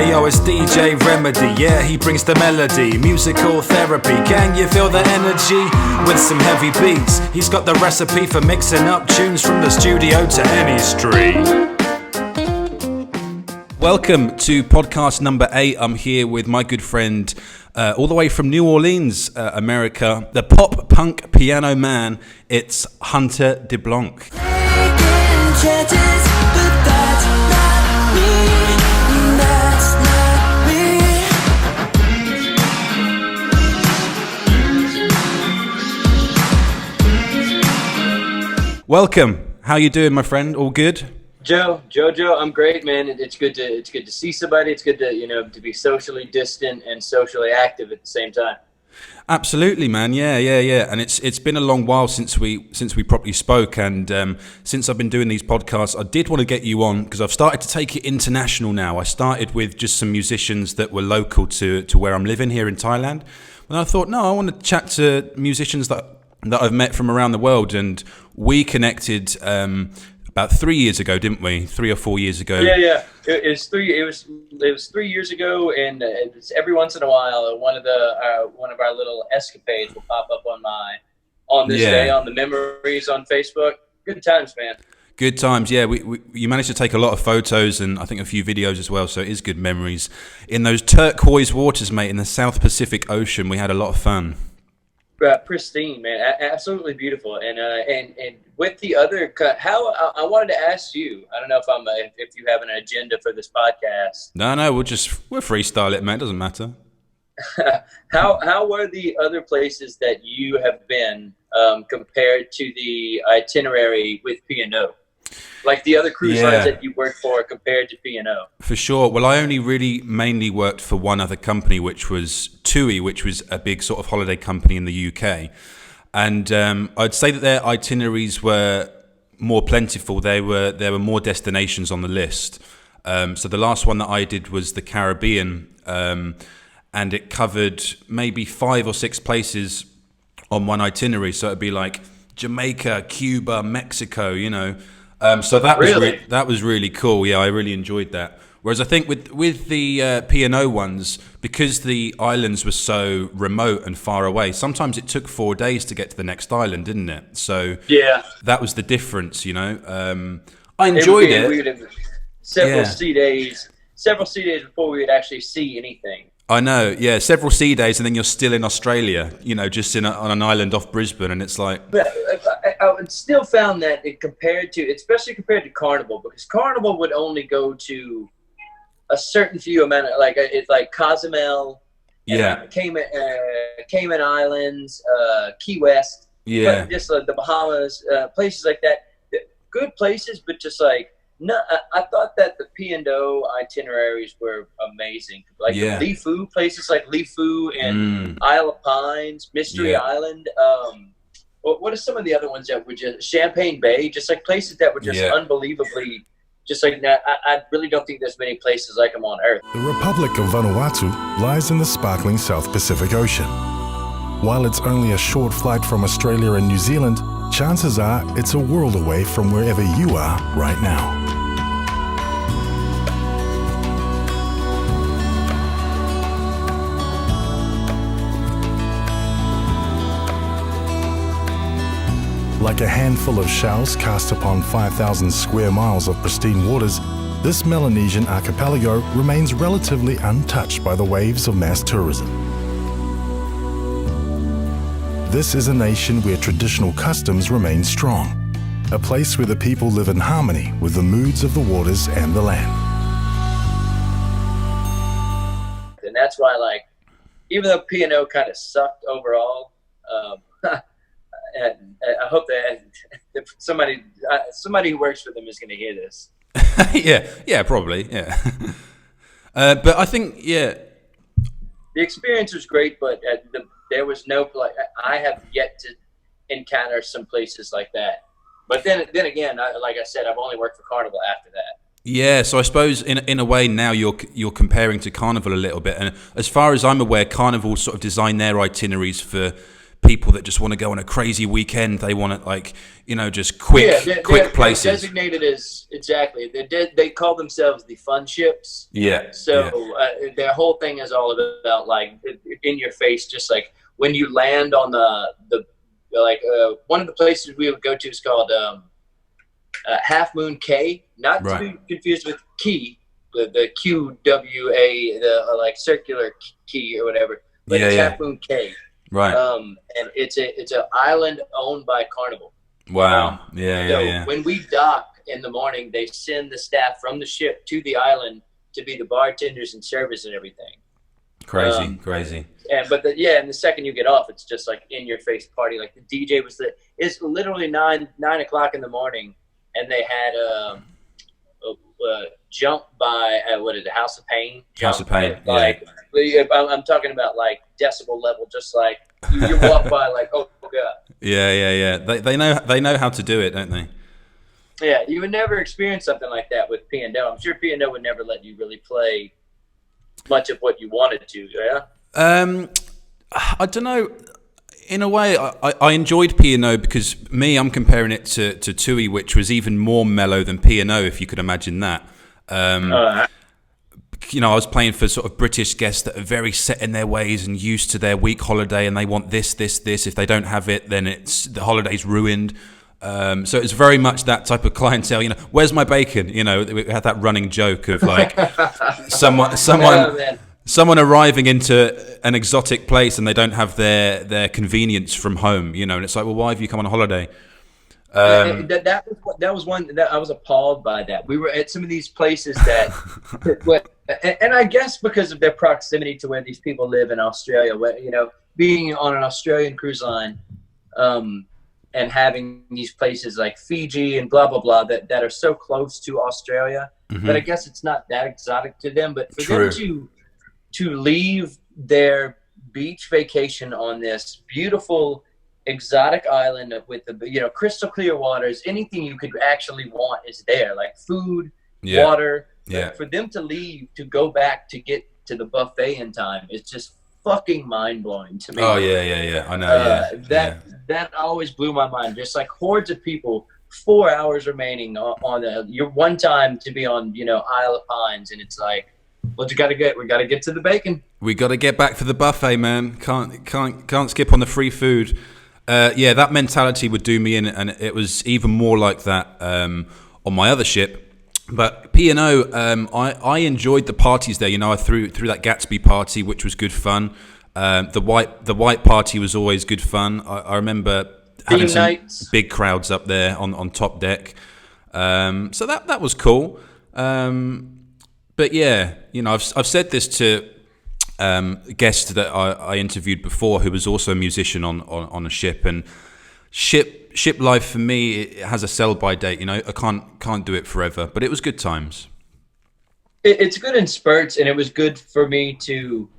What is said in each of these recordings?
Hey yo, it's DJ Rehmidi, yeah, he brings the melody, musical therapy, can you feel the energy? With some heavy beats, he's got the recipe for mixing up tunes from the studio to any street. Welcome to podcast number 8. I'm here with my good friend, all the way from New Orleans, America, the pop punk piano man, it's Hunter DeBlanc. Welcome. How you doing, my friend? All good? Joe, I'm great, man. It's good to see somebody. It's good to to be socially distant and socially active at the same time. Absolutely, man. Yeah. And it's been a long while since we properly spoke, and since I've been doing these podcasts, I did want to get you on because I've started to take it international now. I started with just some musicians that were local to where I'm living here in Thailand, and I thought, no, I want to chat to musicians that I've met from around the world, and we connected about 3 years ago, didn't we? 3 or 4 years ago. Yeah. It was 3 years ago, and it's every once in a while one of our little escapades will pop up on this day on the memories on Facebook. Good times, man. Good times, yeah. You managed to take a lot of photos and I think a few videos as well, so it is good memories. In those turquoise waters, mate, in the South Pacific Ocean, we had a lot of fun. Pristine, man, absolutely beautiful, and with the other how I wanted to ask you. I don't know if you have an agenda for this podcast. No, we'll freestyle it, man. It doesn't matter. How were the other places that you have been compared to the itinerary with P&O? Like the other cruise lines that you worked for compared to P&O? For sure. Well, I only really mainly worked for one other company, which was TUI, which was a big sort of holiday company in the UK. And I'd say that their itineraries were more plentiful. There were more destinations on the list. So the last one that I did was the Caribbean, and it covered maybe 5 or 6 places on one itinerary. So it'd be like Jamaica, Cuba, Mexico, So that was really cool. Yeah, I really enjoyed that. Whereas I think with the P&O ones, because the islands were so remote and far away, sometimes it took 4 days to get to the next island, didn't it? So yeah, that was the difference. I enjoyed it. We would have several sea days before we would actually see anything. I know, yeah, several sea days, and then you're still in Australia, just on an island off Brisbane, and it's like. But I still found that especially compared to Carnival, because Carnival would only go to a certain few amount of, it's like Cozumel, Cayman Islands, Key West, just the Bahamas, places like that. Good places, but just like. No, I thought that the P&O itineraries were amazing. Lifu, places like Lifu and Isle of Pines, Mystery Island. What are some of the other ones that were just Champagne Bay? Just like places that were just unbelievably, just like that. I really don't think there's many places like them on Earth. The Republic of Vanuatu lies in the sparkling South Pacific Ocean. While it's only a short flight from Australia and New Zealand, chances are it's a world away from wherever you are right now. Like a handful of shells cast upon 5,000 square miles of pristine waters, this Melanesian archipelago remains relatively untouched by the waves of mass tourism. This is a nation where traditional customs remain strong, a place where the people live in harmony with the moods of the waters and the land. And that's why, even though P&O kind of sucked overall, and I hope that somebody who works for them is going to hear this. yeah, probably, yeah. But I think, the experience was great, but there was no, I have yet to encounter some places like that. But then again, like I said, I've only worked for Carnival after that. Yeah, so I suppose in a way now you're comparing to Carnival a little bit. And as far as I'm aware, Carnival sort of design their itineraries for people that just want to go on a crazy weekend. They want to, like, you know, just quick places. They're designated as, exactly. They call themselves the fun ships. Yeah. So their whole thing is all about, like, in your face, just like when you land on one of the places we would go to is called Half Moon Cay, not to be confused with Key, the QWA, the like circular key or whatever. But it's Half Moon Cay. Right. And it's an island owned by Carnival. Wow. So when we dock in the morning, they send the staff from the ship to the island to be the bartenders and servers and everything. Crazy. And the second you get off, it's just like in your face party. Like the DJ it's literally 9 o'clock in the morning, and they had Jump by House of Pain. House of Pain. Like I'm talking about like decibel level, just like you walk by like, oh god. Yeah. They know how to do it, don't they? Yeah, you would never experience something like that with P&O. I'm sure P&O would never let you really play much of what you wanted to. Yeah. I don't know. In a way, I enjoyed P&O because I'm comparing it to Tui, which was even more mellow than P&O, if you could imagine that. You know, I was playing for sort of British guests that are very set in their ways and used to their week holiday, and they want this. If they don't have it, then the holiday's ruined. So it's very much that type of clientele. You know, where's my bacon? You know, we had that running joke of like someone arriving into an exotic place and they don't have their convenience from home. You know, and it's like, well, why have you come on a holiday? That was one that I was appalled by. That we were at some of these places that, and I guess because of their proximity to where these people live in Australia, where, you know, being on an Australian cruise line, and having these places like Fiji and blah blah blah that are so close to Australia, but I guess it's not that exotic to them. But for them to leave their beach vacation on this beautiful exotic island with the, you know, crystal clear waters, anything you could actually want is there, like food, water. For them to leave to go back to get to the buffet in time, it's just fucking mind blowing to me. Oh yeah. I know. That always blew my mind. Just like hordes of people, 4 hours remaining on your one time to be on, you know, Isle of Pines, and it's like, well, we got to get to the bacon. We got to get back for the buffet, man. Can't skip on the free food. That mentality would do me in, and it was even more like that on my other ship. But P&O, I enjoyed the parties there. You know, I threw that Gatsby party, which was good fun. The white party was always good fun. I remember having some big crowds up there on top deck. So that was cool. But yeah, you know, I've said this to a guest that I interviewed before, who was also a musician on a ship, and ship life for me, it has a sell by date. You know, I can't do it forever, but it was good times. It's good in spurts, and it was good for me to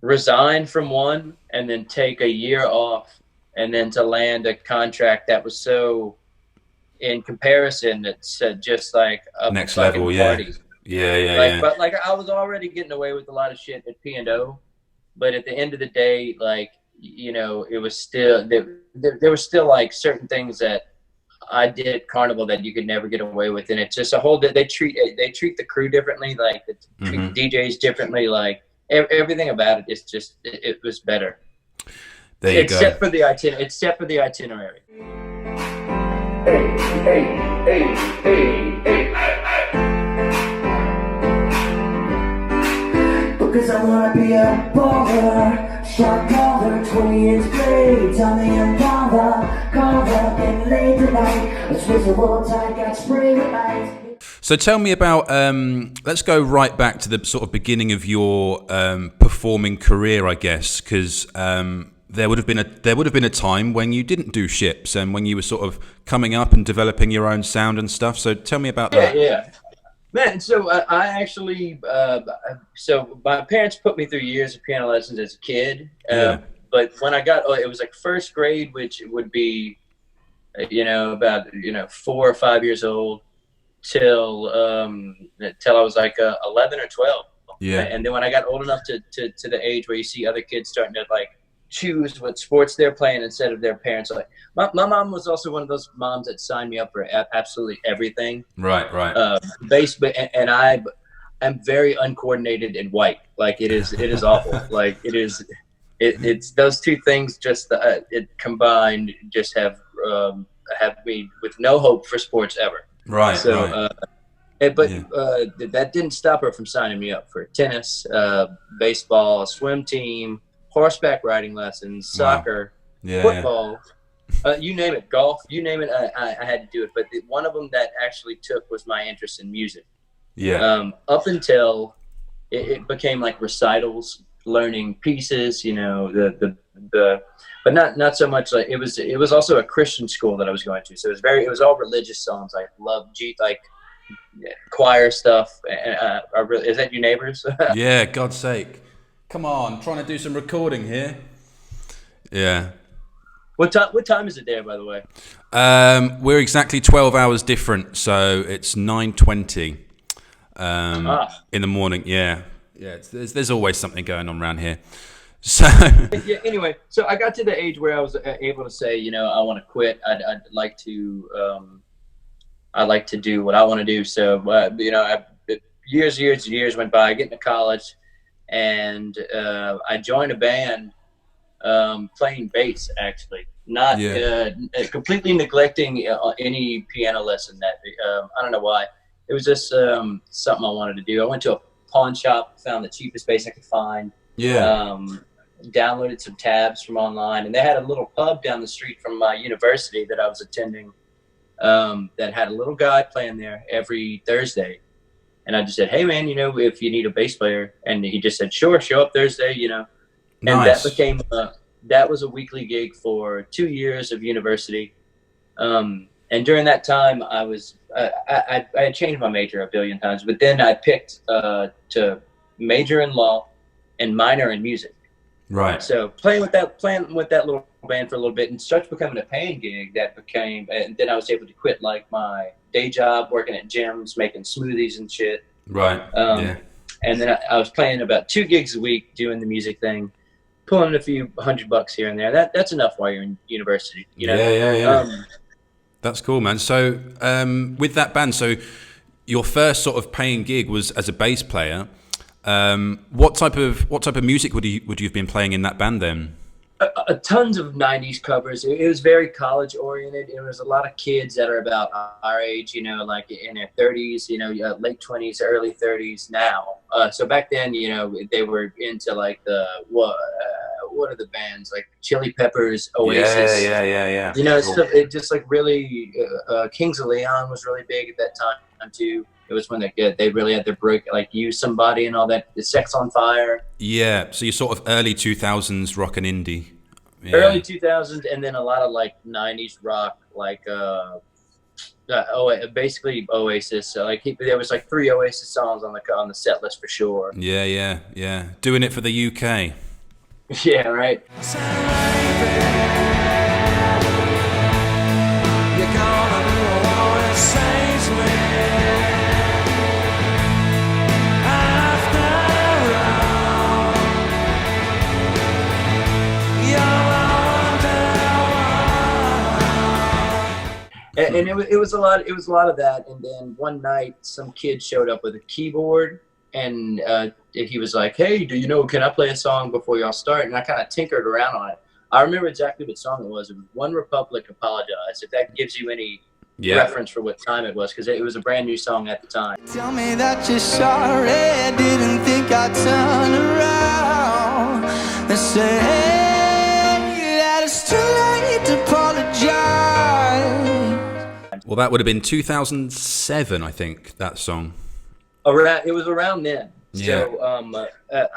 resign from one and then take a year off, and then to land a contract that was so, in comparison, that's just like a next level. Party. Yeah. But like, I was already getting away with a lot of shit at P&O, but at the end of the day, like, you know, it was still there was still like certain things that I did at Carnival that you could never get away with, and it's just a whole. They treat the crew differently, like they treat DJs differently, like everything about it is just it was better. There you go. Except for the itinerary. Because I wanna be a baller, shot caller, 20-inch blades on the Impala, carved up and laid tonight, a Swizzle tight, got spray with ice. So tell me about, let's go right back to the sort of beginning of your performing career, I guess, because there would have been a time when you didn't do ships and when you were sort of coming up and developing your own sound and stuff. So tell me about that. Yeah. Man, so I actually, so my parents put me through years of piano lessons as a kid. But when I got, it was like first grade, which would be, you know, about, you know, 4 or 5 years old till I was like 11 or 12. Yeah. And then when I got old enough to the age where you see other kids starting to like choose what sports they're playing instead of their parents. Like my mom was also one of those moms that signed me up for absolutely everything. Right. Bass, and I'm very uncoordinated and white. Like it is awful. Like it's those two things just it combined just have me with no hope for sports ever. Right. So, right. That didn't stop her from signing me up for tennis, baseball, swim team, horseback riding lessons, soccer, football, you name it, golf, you name it. I had to do it. But one of them that actually took was my interest in music. Yeah. Up until it became like recitals, learning pieces, you know, but not so much like it was also a Christian school that I was going to. So it was all religious songs. I loved choir stuff. Is that your neighbors? Yeah, God's sake. Come on, trying to do some recording here. Yeah. What time is it there, by the way? We're exactly 12 hours different, so it's 9:20 in the morning. Yeah. There's always something going on around here. So yeah. Anyway, so I got to the age where I was able to say, you know, I want to quit. I'd like to do what I want to do. So you know, years went by. I get into college, and I joined a band playing bass. Actually, not completely neglecting any piano lesson. That I don't know why. It was just something I wanted to do. I went to a pawn shop, found the cheapest bass I could find. Yeah. Downloaded some tabs from online, and they had a little pub down the street from my university that I was attending that had a little guy playing there every Thursday. And I just said, hey man, you know, if you need a bass player, and he just said, sure, show up Thursday, you know. And nice. That became that was a weekly gig for 2 years of university. And during that time I was I had changed my major a billion times, but then I picked to major in law and minor in music. Right. So playing with that little band for a little bit, and starts becoming a paying gig and then I was able to quit like my day job working at gyms, making smoothies and shit. Right. And then I was playing about 2 gigs a week doing the music thing, pulling a few $100 here and there. That's enough while you're in university, you know? Yeah. That's cool, man. So with that band, so your first sort of paying gig was as a bass player. What type of music would you have been playing in that band then? Tons of 90s covers. It was very college oriented. It was a lot of kids that are about our age, you know, like in their 30s, you know, late 20s, early 30s now. So back then, you know, they were into like what are the bands, like Chili Peppers, Oasis. Yeah. You know, cool. It just like really, Kings of Leon was really big at that time too. It was when they really had their break, like Use Somebody and all that. The Sex on Fire. Yeah, so you're sort of early 2000s rock and indie. Yeah. Early 2000s, and then a lot of like 90s rock, like basically Oasis. So like there was like 3 Oasis songs on the set list for sure. Yeah. Doing it for the UK. Yeah, right. And it was a lot of that. And then one night some kid showed up with a keyboard, and he was like, hey, can I play a song before y'all start? And I kind of tinkered around on it. I remember exactly what song it was. It was One Republic Apologize, if that gives you any reference for what time it was, because it was a brand new song at the time. Tell me that you're sorry, didn't think I'd turn around and say, hey, that it's too late to apologize. Well, that would have been 2007, I think, that song. It was around then. Yeah. So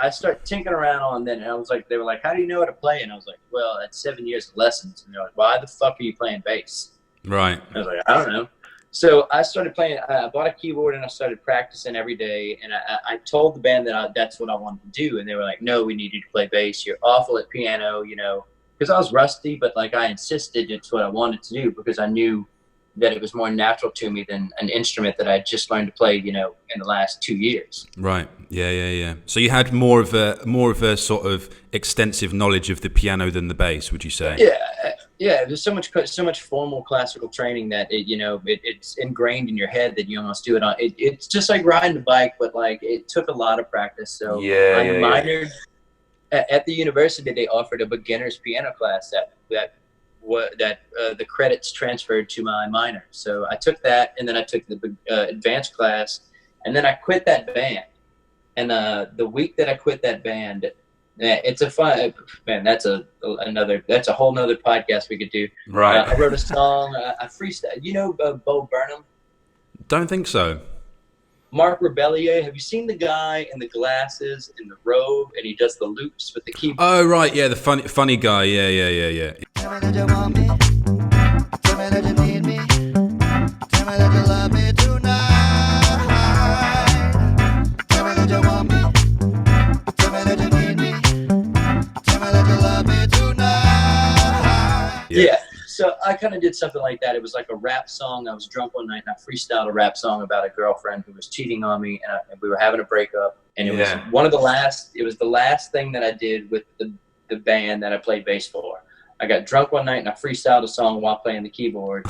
I started tinkering around on then, and I was like, they were like, how do you know how to play? And I was like, well, that's 7 years of lessons. And they're like, why the fuck are you playing bass? Right. I was like, I don't know. So I started playing. I bought a keyboard and I started practicing every day. And I told the band that that's what I wanted to do. And they were like, no, we need you to play bass. You're awful at piano, you know, because I was rusty, but like I insisted it's what I wanted to do because I knew that it was more natural to me than an instrument that I just learned to play, you know, in the last 2 years. Right. Yeah. So you had more of a sort of extensive knowledge of the piano than the bass, would you say? Yeah. There's so much formal classical training that it's ingrained in your head that you almost do it on. It's just like riding a bike, but like it took a lot of practice. So I minored at the university. They offered a beginner's piano class that the credits transferred to my minor. So I took that, and then I took the advanced class, and then I quit that band. And the week that I quit that band, it's a fun man. That's a whole nother podcast we could do. Right. I wrote a song. I freestyle. You know Bo Burnham? Don't think so. Mark Rebellier. Have you seen the guy in the glasses in the robe, and he does the loops with the keyboard? Oh right, yeah, the funny guy. Yeah. Tell me that you want me. Tell me that you need me. Tell me that you love me tonight. Tell me that you want me. Tell me that you need me. Tell me that you love me tonight. Yeah. So I kind of did something like that. It was like a rap song. I was drunk one night and I freestyled a rap song about a girlfriend who was cheating on me, and we were having a breakup. And it was the last thing that I did with the band that I played bass for. I got drunk one night and I freestyled a song while playing the keyboard.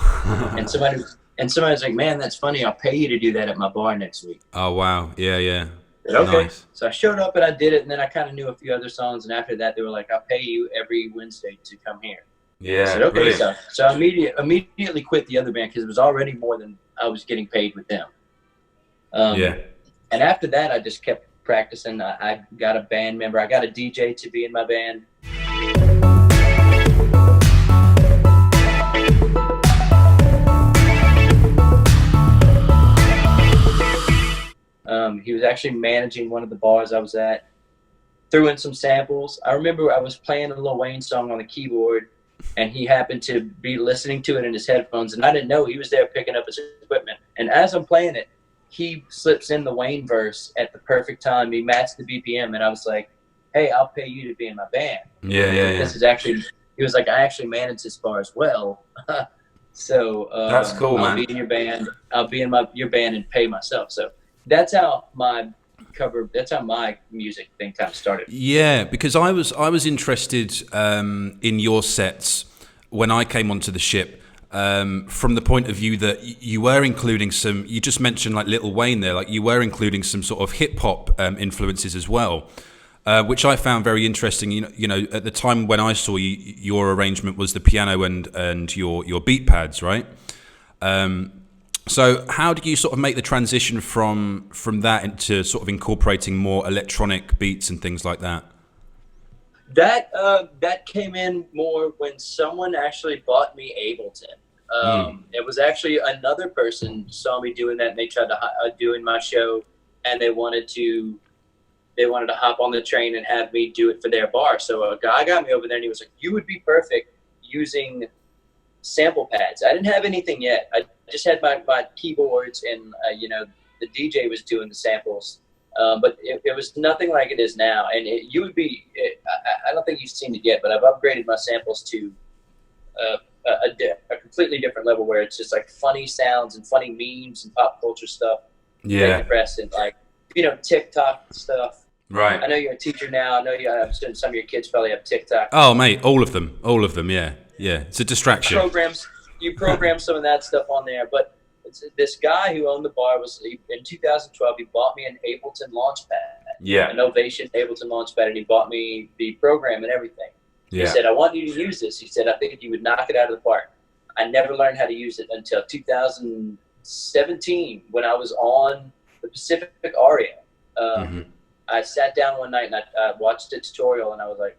and somebody was like, "Man, that's funny. I'll pay you to do that at my bar next week." Oh wow, yeah. I said, okay. Nice. So I showed up and I did it, and then I kind of knew a few other songs. And after that, they were like, "I'll pay you every Wednesday to come here." Yeah. I said, okay. So I immediately quit the other band because it was already more than I was getting paid with them. And after that, I just kept practicing. I got a band member. I got a DJ to be in my band. He was actually managing one of the bars I was at. Threw in some samples. I remember I was playing a Lil Wayne song on the keyboard, and he happened to be listening to it in his headphones, and I didn't know he was there picking up his equipment. And as I'm playing it, he slips in the Wayne verse at the perfect time. He matched the BPM, and I was like, "Hey, I'll pay you to be in my band." Yeah. This is actually. He was like, "I actually manage this bar as well." So that's cool, man. I'll be in your band. I'll be in your band and pay myself. So that's how my music thing kind of started. Yeah, because I was interested in your sets when I came onto the ship, from the point of view that you were including some. You just mentioned like Lil Wayne there, like you were including some sort of hip hop influences as well, which I found very interesting. You know, at the time when I saw you, your arrangement was the piano and your beat pads, right? So how did you sort of make the transition from that into sort of incorporating more electronic beats and things like that? That came in more when someone actually bought me Ableton. It was actually another person saw me doing that, and they tried to do in my show, and they wanted to hop on the train and have me do it for their bar. So a guy got me over there, and he was like, "You would be perfect using sample pads." I didn't have anything yet. I just had my keyboards, and the DJ was doing the samples, but it was nothing like it is now. And I don't think you've seen it yet, but I've upgraded my samples to a completely different level, where it's just like funny sounds and funny memes and pop culture stuff. Yeah. And like TikTok stuff. Right. I know you're a teacher now. I know some of your kids probably have TikTok. Oh, mate, all of them. Yeah. It's a distraction. You program some of that stuff on there, but this guy who owned the bar in 2012. He bought me an Ableton Launchpad, an Ovation Ableton Launchpad, and he bought me the program and everything. Yeah. He said, "I want you to use this." He said, "I think you would knock it out of the park." I never learned how to use it until 2017 when I was on the Pacific Aria. I sat down one night and I watched a tutorial, and I was like,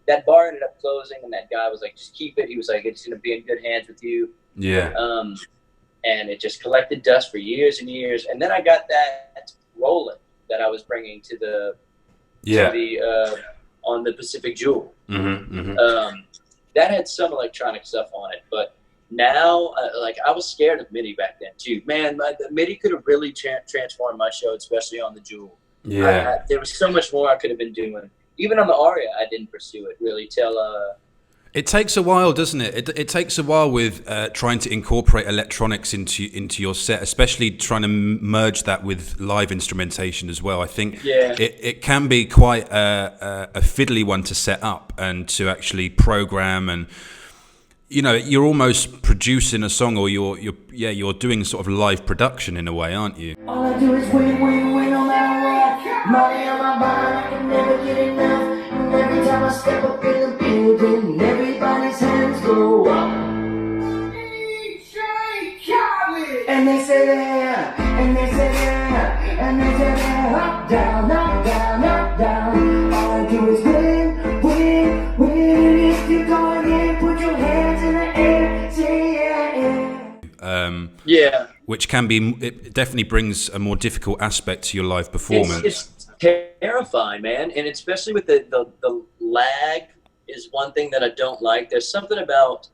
that bar ended up closing, and that guy was like, "Just keep it." He was like, "It's going to be in good hands with you." Yeah. And it just collected dust for years and years. And then I got that Roland that I was bringing to the on the Pacific Jewel. That had some electronic stuff on it, but now, I was scared of MIDI back then too. Man, the MIDI could have really transformed my show, especially on the Jewel. Yeah. There was so much more I could have been doing. Even on the Aria, I didn't pursue it really till It takes a while, doesn't it? It takes a while with trying to incorporate electronics into your set, especially trying to merge that with live instrumentation as well. I think it can be quite a fiddly one to set up and to actually program, and you're almost producing a song, or you're doing sort of live production in a way, aren't you? All I do is win, win, win, no matter what. Money on my mind, I can never get enough. And every time I step up in the building, everybody's hands go up. And they say there, and they say there, and they say there, up, down, up, down, up, down. All I do is win, win, win. If you're going in, put your hands in the air, say yeah. Which can be, it definitely brings a more difficult aspect to your live performance. It's terrifying, man, and especially with the lag is one thing that I don't like. There's something about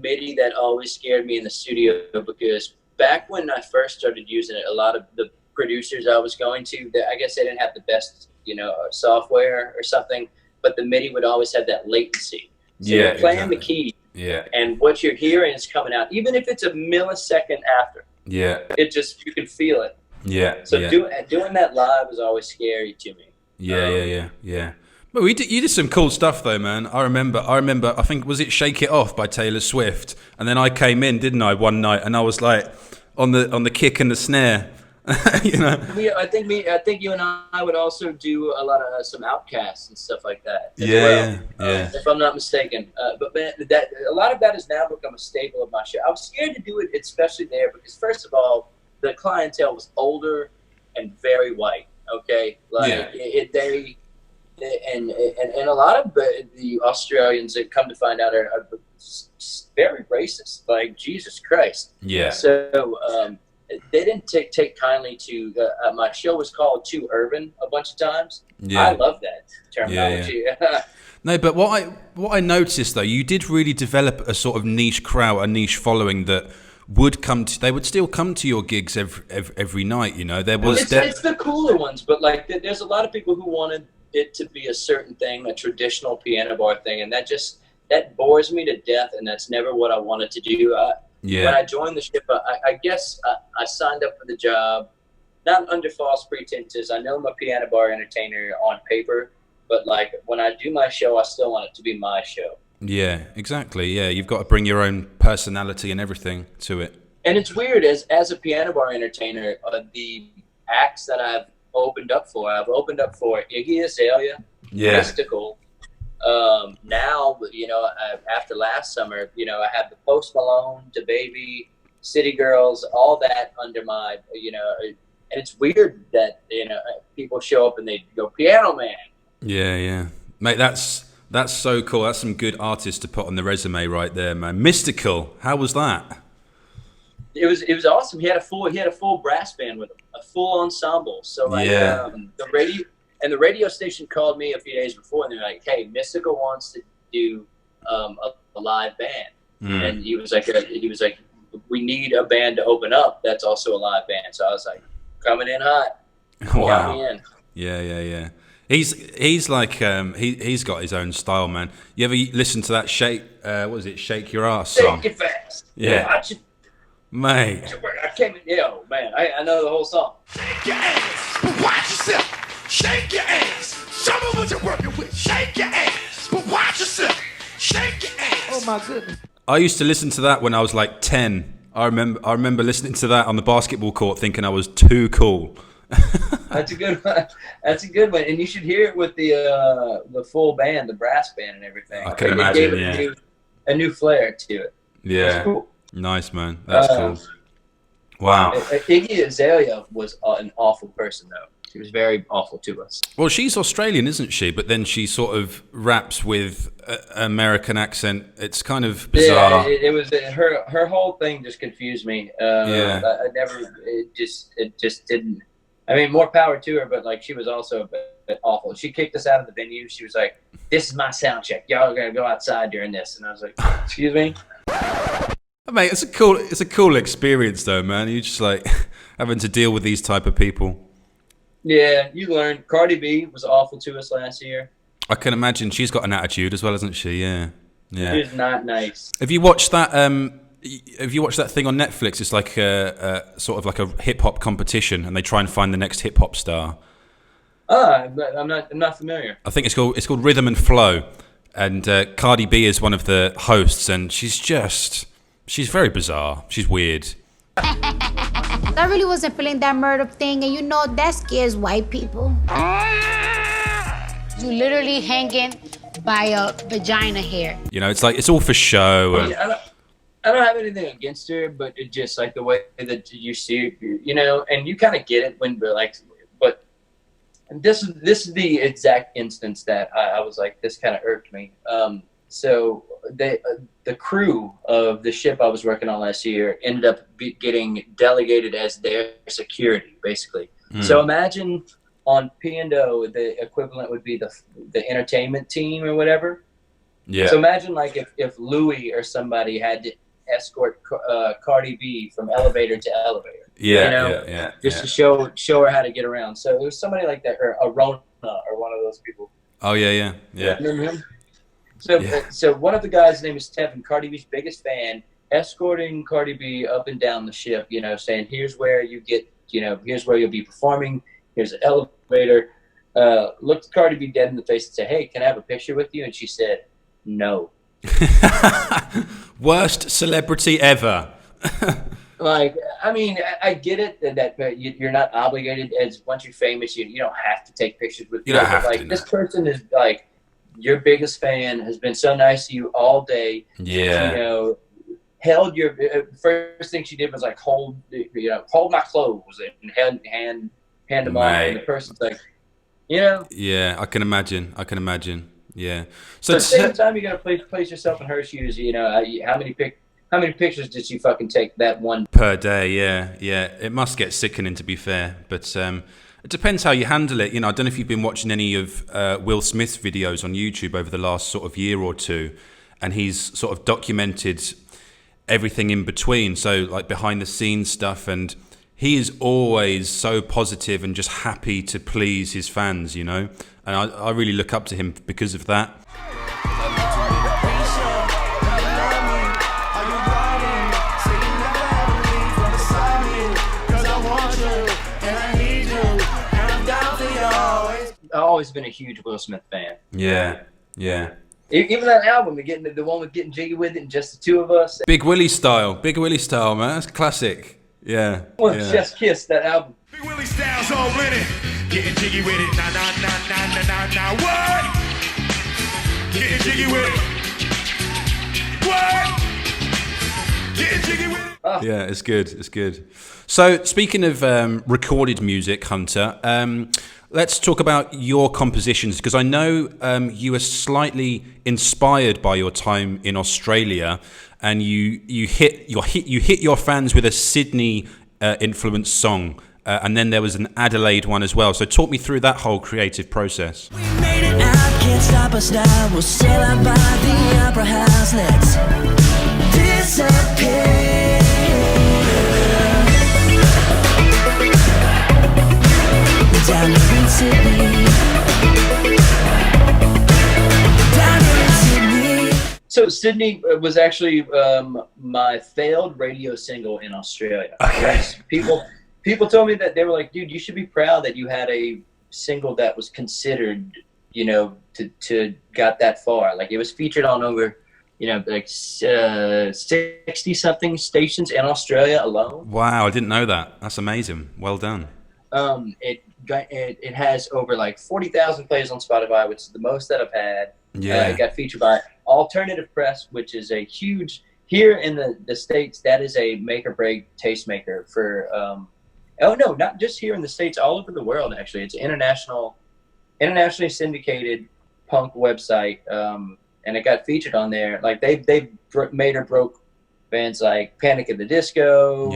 MIDI that always scared me in the studio, because back when I first started using it, a lot of the producers I was going to, I guess they didn't have the best, software or something, but the MIDI would always have that latency. So you're playing the key, and what you're hearing is coming out, even if it's a millisecond after. Yeah. You can feel it. Yeah. So doing that live was always scary to me. Yeah. But you did some cool stuff though, man. I remember. I think, was it "Shake It Off" by Taylor Swift? And then I came in, didn't I, one night, and I was like on the kick and the snare. I think you and I would also do a lot of some Outcasts and stuff like that. Yeah. If I'm not mistaken. But man, a lot of that has now become a staple of my show. I was scared to do it, especially there, because first of all, the clientele was older and very white. Okay, and a lot of the Australians that come to find out are very racist. Like, Jesus Christ. Yeah. So they didn't take kindly to my show was called Too Urban a bunch of times. Yeah. I love that terminology. Yeah. No, but what I noticed though, you did really develop a sort of niche crowd, a niche following that would they would still come to your gigs every night. There was it's the cooler ones, but like there's a lot of people who wanted it to be a certain thing, a traditional piano bar thing, and that bores me to death, and that's never what I wanted to do. When I joined the ship, I guess I signed up for the job, not under false pretenses. I know I'm a piano bar entertainer on paper, but like when I do my show, I still want it to be my show. Yeah, exactly. Yeah, you've got to bring your own personality and everything to it. And it's weird, as a piano bar entertainer, the acts that I've opened up for Iggy Azalea, Mystical. Now, after last summer, I have the Post Malone, DaBaby, City Girls, all that under my, and it's weird that, people show up and they go, Piano Man. Yeah. Mate, that's so cool. That's some good artists to put on the resume right there, man. Mystical, how was that? It was awesome. He had a full brass band with him, a full ensemble. So the radio station called me a few days before, and they're like, "Hey, Mystical wants to do a live band," and he was like, "We need a band to open up that's also a live band." So I was like, "Coming in hot." Wow. Got me in. Yeah. He's like he's got his own style, man. You ever listen to that Shake Your Ass song? Shake it fast. Yeah. Mate. I came in, man, I know the whole song. Shake your ass, but watch yourself. Shake your ass. Show me what you're working with. Shake your ass, but watch yourself. Shake your ass. Oh my goodness. I used to listen to that when I was like 10. I remember listening to that on the basketball court, thinking I was too cool. That's a good one. And you should hear it with the full band, the brass band, and everything. I can imagine. Gave a new flair to it. Yeah. Cool. Nice, man. That's cool. Wow. Iggy Azalea was an awful person, though. She was very awful to us. Well, she's Australian, isn't she? But then she sort of raps with an American accent. It's kind of bizarre. Yeah, it was her whole thing just confused me. It just didn't. I mean, more power to her, but like she was also a bit awful. She kicked us out of the venue. She was like, "This is my sound check. Y'all are gonna go outside during this." And I was like, "Excuse me." Mate, it's a cool experience though, man. You just like having to deal with these type of people. Yeah, you learn. Cardi B was awful to us last year. I can imagine. She's got an attitude as well, hasn't she? Yeah. She's not nice. Have you watched that? Have you watched that thing on Netflix? It's like a sort of like a hip hop competition, and they try and find the next hip hop star. I'm not familiar. I think it's called Rhythm and Flow, and Cardi B is one of the hosts, and she's very bizarre. She's weird. I really wasn't feeling that murder thing, and you know that scares white people. You literally hanging by a vagina hair. You know, it's like it's all for show. I don't have anything against her, but it just like the way that you see it, you know, and you kind of get it when we're like, but this is the exact instance that I was like, this kind of irked me. So the crew of the ship I was working on last year ended up getting delegated as their security, basically. So imagine on P&O, the equivalent would be the entertainment team or whatever. Yeah. So imagine like if Louis or somebody had to escort Cardi B from elevator to elevator. Yeah, you know, just to show her how to get around. So it was somebody like that, or a Rona, or one of those people. Oh yeah. Remember him? So one of the guys' name is Tevin, Cardi B's biggest fan, escorting Cardi B up and down the ship. You know, saying here's where you get, you know, here's where you'll be performing. Here's an elevator. Looked Cardi B dead in the face and said, "Hey, can I have a picture with you?" And she said, "No." Worst celebrity ever. Like, I mean, I get it that you're not obligated. As once you're famous, you don't have to take pictures with people. You don't have like to, no. This person is like your biggest fan, has been so nice to you all day. Yeah. You know, held your first thing she did was like hold my clothes and hand them on, and the person's like, you know. Yeah, I can imagine. Yeah. So at the same time, you gotta place yourself in her shoes. You know, how many pictures did she fucking take that one per day? Yeah. It must get sickening, to be fair, but it depends how you handle it. You know, I don't know if you've been watching any of Will Smith's videos on YouTube over the last sort of year or two, and he's sort of documented everything in between. So like behind the scenes stuff, and he is always so positive and just happy to please his fans, you know, and I really look up to him because of that. I've always been a huge Will Smith fan. Yeah. Even that album, the one with Getting Jiggy With It and Just the Two of Us. Big Willie style, man. That's classic. Yeah. Well, Chef's Kiss, that album. Big Willie style's all in it. Getting jiggy with it. Nah. What? Getting jiggy with it. What? Getting jiggy with it. Oh. Yeah, it's good. So, speaking of recorded music, Hunter, let's talk about your compositions, because I know you were slightly inspired by your time in Australia, and you hit your fans with a Sydney influenced song, and then there was an Adelaide one as well. So talk me through that whole creative process. We made it out, can't stop us now. We'll sail out by the Opera House. Let's disappear. Down here in Sydney. So Sydney was actually my failed radio single in Australia. Okay. People told me that they were like, dude, you should be proud that you had a single that was considered, you know, to got that far. Like it was featured on over, you know, like 60 something stations in Australia alone. Wow, I didn't know that. That's amazing. Well done. It has over like 40,000 plays on Spotify, which is the most that I've had. Yeah. It got featured by Alternative Press, which is a huge, here in the States, that is a make or break tastemaker for, not just here in the States, all over the world, actually. It's an internationally syndicated punk website, and it got featured on there. Like they made or broke bands like Panic at the Disco,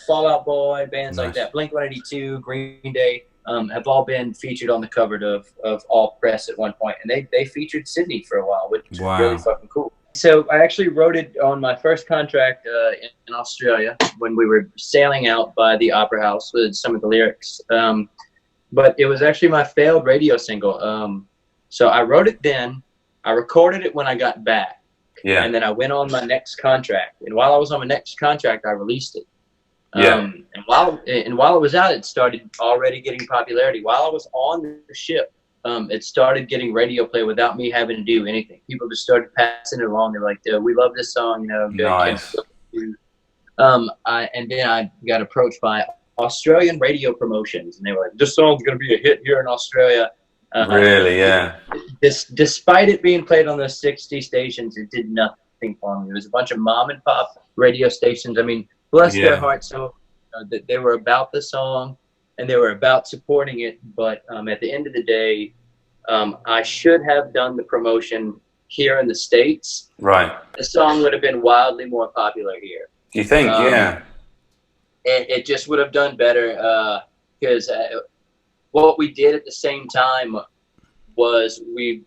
Fall Out Boy, bands like that, Blink-182, Green Day, have all been featured on the cover of All Press at one point, and they featured Sydney for a while, which is really fucking cool. So I actually wrote it on my first contract in Australia when we were sailing out by the Opera House with some of the lyrics. But it was actually my failed radio single. So I wrote it then. I recorded it when I got back. Yeah. And then I went on my next contract. And while I was on my next contract, I released it. Yeah. And while it was out, it started already getting popularity. While I was on the ship, it started getting radio play without me having to do anything. People just started passing it along. They're like, "We love this song," Nice. And then I got approached by Australian radio promotions, and they were like, "This song's going to be a hit here in Australia." Really? Yeah. Despite it being played on those 60 stations, it did nothing for me. It was a bunch of mom and pop radio stations. I mean, bless their hearts, so that they were about the song and they were about supporting it. But at the end of the day, I should have done the promotion here in the States. Right. The song would have been wildly more popular here. You think? Yeah. It just would have done better because what we did at the same time was we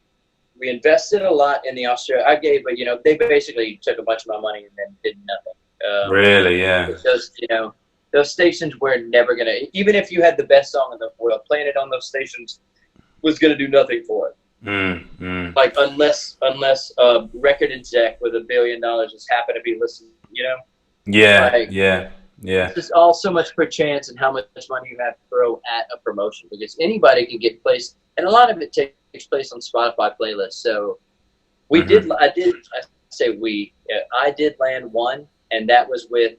invested a lot in the Australia. I gave, but they basically took a bunch of my money and then did nothing. Really? Yeah. Because those stations were never gonna. Even if you had the best song in the world, playing it on those stations was gonna do nothing for it. Like unless a record exec with $1 billion just happened to be listening. Yeah. Like, yeah. It's just all so much per chance and how much money you have to throw at a promotion, because anybody can get placed, and a lot of it takes place on Spotify playlists. So I did land one, and that was with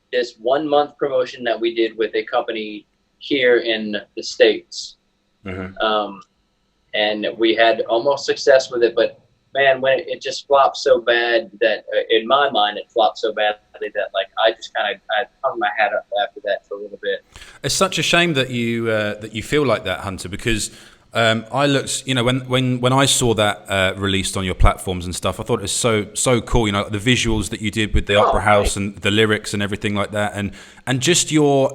this 1 month promotion that we did with a company here in the States. And we had almost success with it, but man, when it just flopped so bad that, in my mind, it flopped so badly that I just I hung my hat up after that for a little bit. It's such a shame that you feel like that, Hunter, because I looked, when I saw that released on your platforms and stuff, I thought it was so cool. The visuals that you did with the Opera House and the lyrics and everything like that, and just your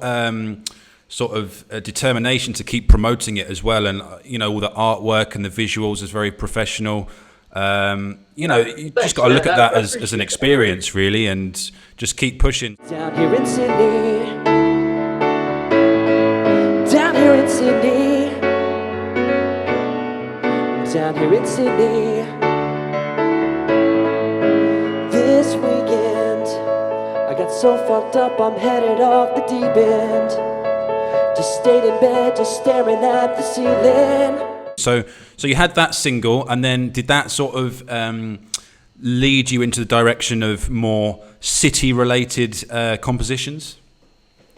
sort of determination to keep promoting it as well, and all the artwork and the visuals is very professional. You just got to look at that as an experience, really, and just keep pushing. Down here in Sydney, down here in Sydney, down here in Sydney. This weekend, I got so fucked up, I'm headed off the deep end. Just stayed in bed, just staring at the ceiling. So you had that single, and then did that sort of lead you into the direction of more city-related compositions?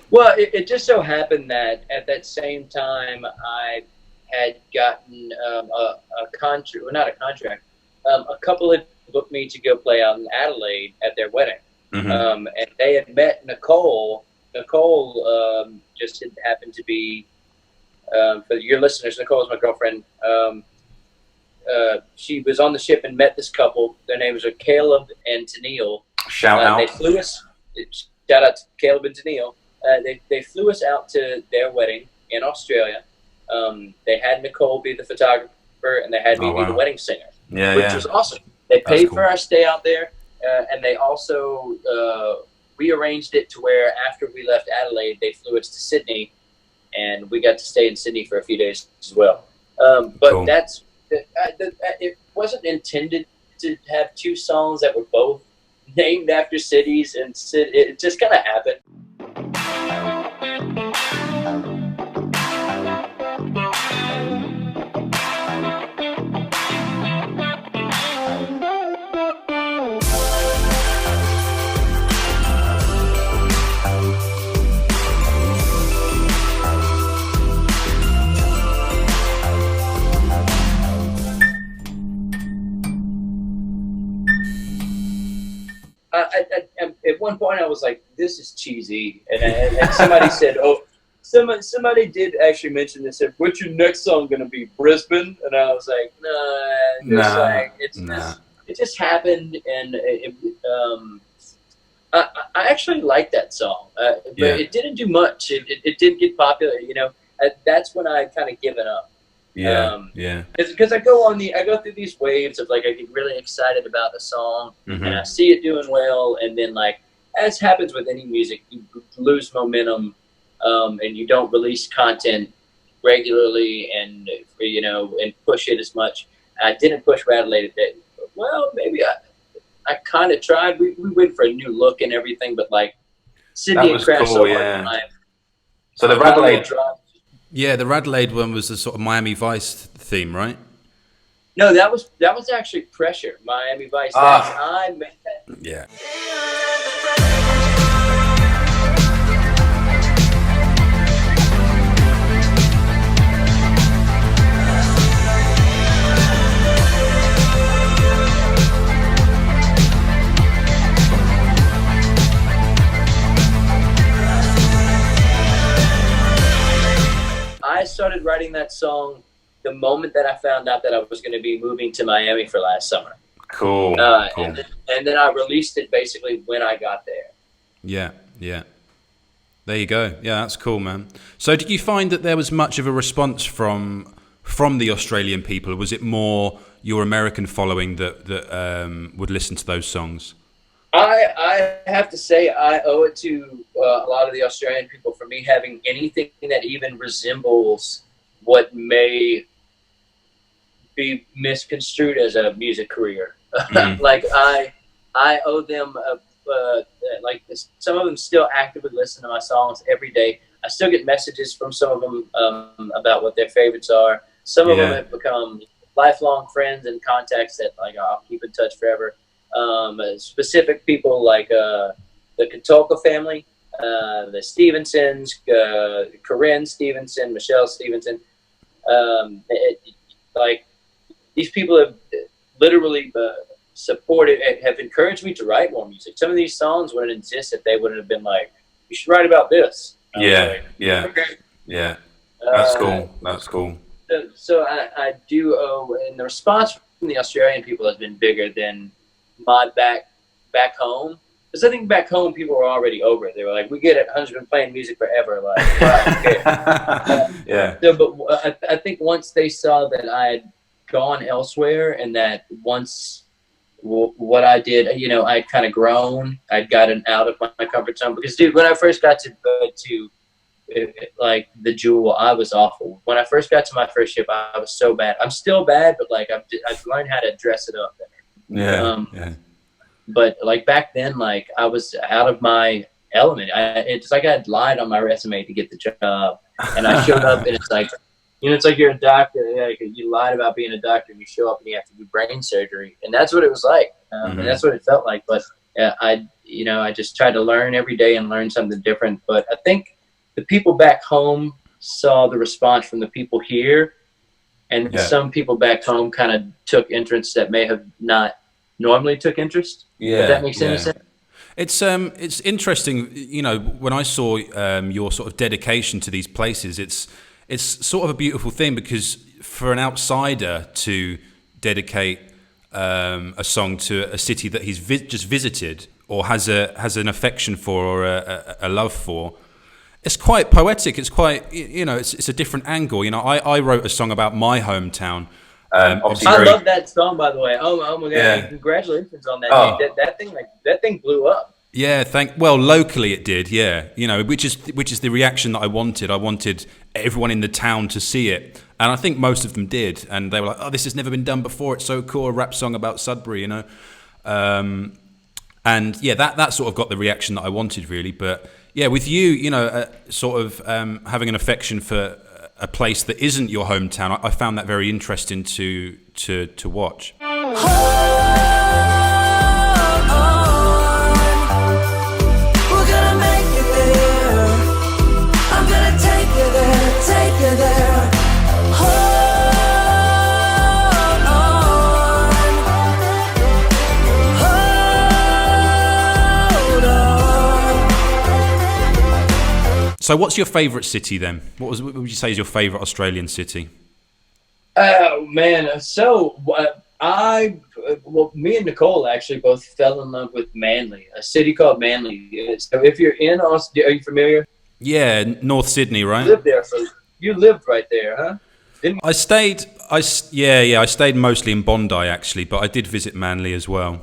Well, it just so happened that at that same time I had gotten a contract, well, not a contract, a couple had booked me to go play out in Adelaide at their wedding. And they had met Nicole. Nicole just happened to be, for your listeners, Nicole is my girlfriend. She was on the ship and met this couple. Their names are Caleb and Tennille. Shout out. They flew us. Shout out to Caleb and Tennille. They flew us out to their wedding in Australia. They had Nicole be the photographer, and they had me be the wedding singer, which was awesome. They paid for our stay out there, and they also rearranged it to where after we left Adelaide, they flew us to Sydney, and we got to stay in Sydney for a few days as well. But cool. It wasn't intended to have two songs that were both named after cities, and it just kind of happened. At one point, I was like, "This is cheesy," and somebody said, "Oh, somebody did actually mention this. Said, what's your next song gonna be? Brisbane?" And I was like, it just happened, and I actually liked that song, but it didn't do much. It did get popular, That's when I kind of given up. Because I go through these waves of I get really excited about a song, and I see it doing well, and then as happens with any music, you lose momentum, and you don't release content regularly and and push it as much. I didn't push Radelated. Well, maybe I kind of tried. We went for a new look and everything, but like Sydney and Crash cool, yeah. So the Radelaide, the Radelaide one was the sort of Miami Vice theme, right? No, that was actually Pressure, Miami Vice. I made that. Yeah. I started writing that song the moment that I found out that I was going to be moving to Miami for last summer. Cool. Cool. And then I released it basically when I got there. Yeah. There you go. Yeah, that's cool, man. So did you find that there was much of a response from the Australian people? Was it more your American following that would listen to those songs? I have to say I owe it to a lot of the Australian people for me having anything that even resembles what may be misconstrued as a music career. Like I owe them like some of them still actively listen to my songs every day. I still get messages from some of them about what their favorites are. Some of them have become lifelong friends and contacts that like I'll keep in touch forever. Specific people like the Katolka family, the Stevensons, Corinne Stevenson, Michelle Stevenson. Like these people have literally supported, have encouraged me to write more music. Some of these songs wouldn't exist if they wouldn't have been like, you should write about this. Yeah. That's cool. That's cool. So I do owe, and the response from the Australian people has been bigger than my back home. Because I think back home people were already over it. They were like, we get it, Hunter's been playing music forever. Like, wow, yeah. So, but I think once they saw that I had gone elsewhere and that once what I did, I'd kind of grown, I'd gotten out of my comfort zone. Because, dude, when I first got to like the Jewel, I was awful. When I first got to my first ship, I was so bad. I'm still bad, but like I've learned how to dress it up better. Yeah. But like back then, like I was out of my element. It's like I had lied on my resume to get the job, and I showed up, and it's like, it's like you're a doctor. Like you lied about being a doctor, and you show up and you have to do brain surgery, and that's what it was like, and that's what it felt like. But I just tried to learn every day and learn something different. But I think the people back home saw the response from the people here, and some people back home kind of took interest that may have not normally took interest. If that makes any sense. It's interesting, when I saw your sort of dedication to these places, it's sort of a beautiful thing, because for an outsider to dedicate a song to a city that he's just visited or has an affection for or a love for, it's quite poetic. It's quite, it's a different angle. I wrote a song about my hometown. I love that song, by the way. Oh my god! Yeah. Congratulations on that. Oh. That thing blew up. Yeah, locally it did. Yeah, which is the reaction that I wanted. I wanted everyone in the town to see it, and I think most of them did. And they were like, "Oh, this has never been done before. It's so cool, a rap song about Sudbury," And that sort of got the reaction that I wanted, really. But yeah, with you, sort of having an affection for a place that isn't your hometown, I found that very interesting to watch. So what's your favourite city then? What would you say is your favourite Australian city? Oh, man. So me and Nicole actually both fell in love with Manly, a city called Manly. So if you're in Australia, are you familiar? Yeah, North Sydney, right? You lived right there, huh? Didn't you? I stayed mostly in Bondi actually, but I did visit Manly as well.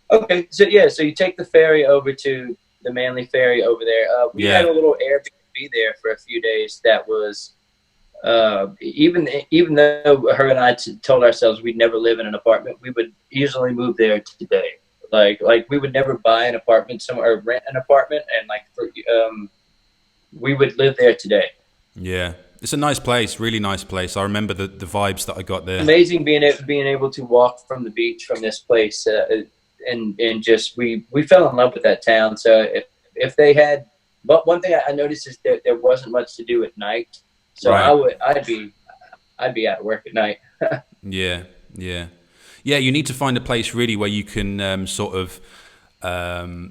Okay, so you take the ferry over to the Manly ferry over there. We had a little Airbnb there for a few days that was even though her and I told ourselves we'd never live in an apartment, we would easily move there today. Like we would never buy an apartment somewhere or rent an apartment, and we would live there today. Yeah, it's a nice place, really nice place. I remember the vibes that I got there. Amazing being able to walk from the beach from this place, and just we fell in love with that town. So if they had, but one thing I noticed is that there wasn't much to do at night. So right. I'd be at work at night. Yeah. You need to find a place really where you can sort of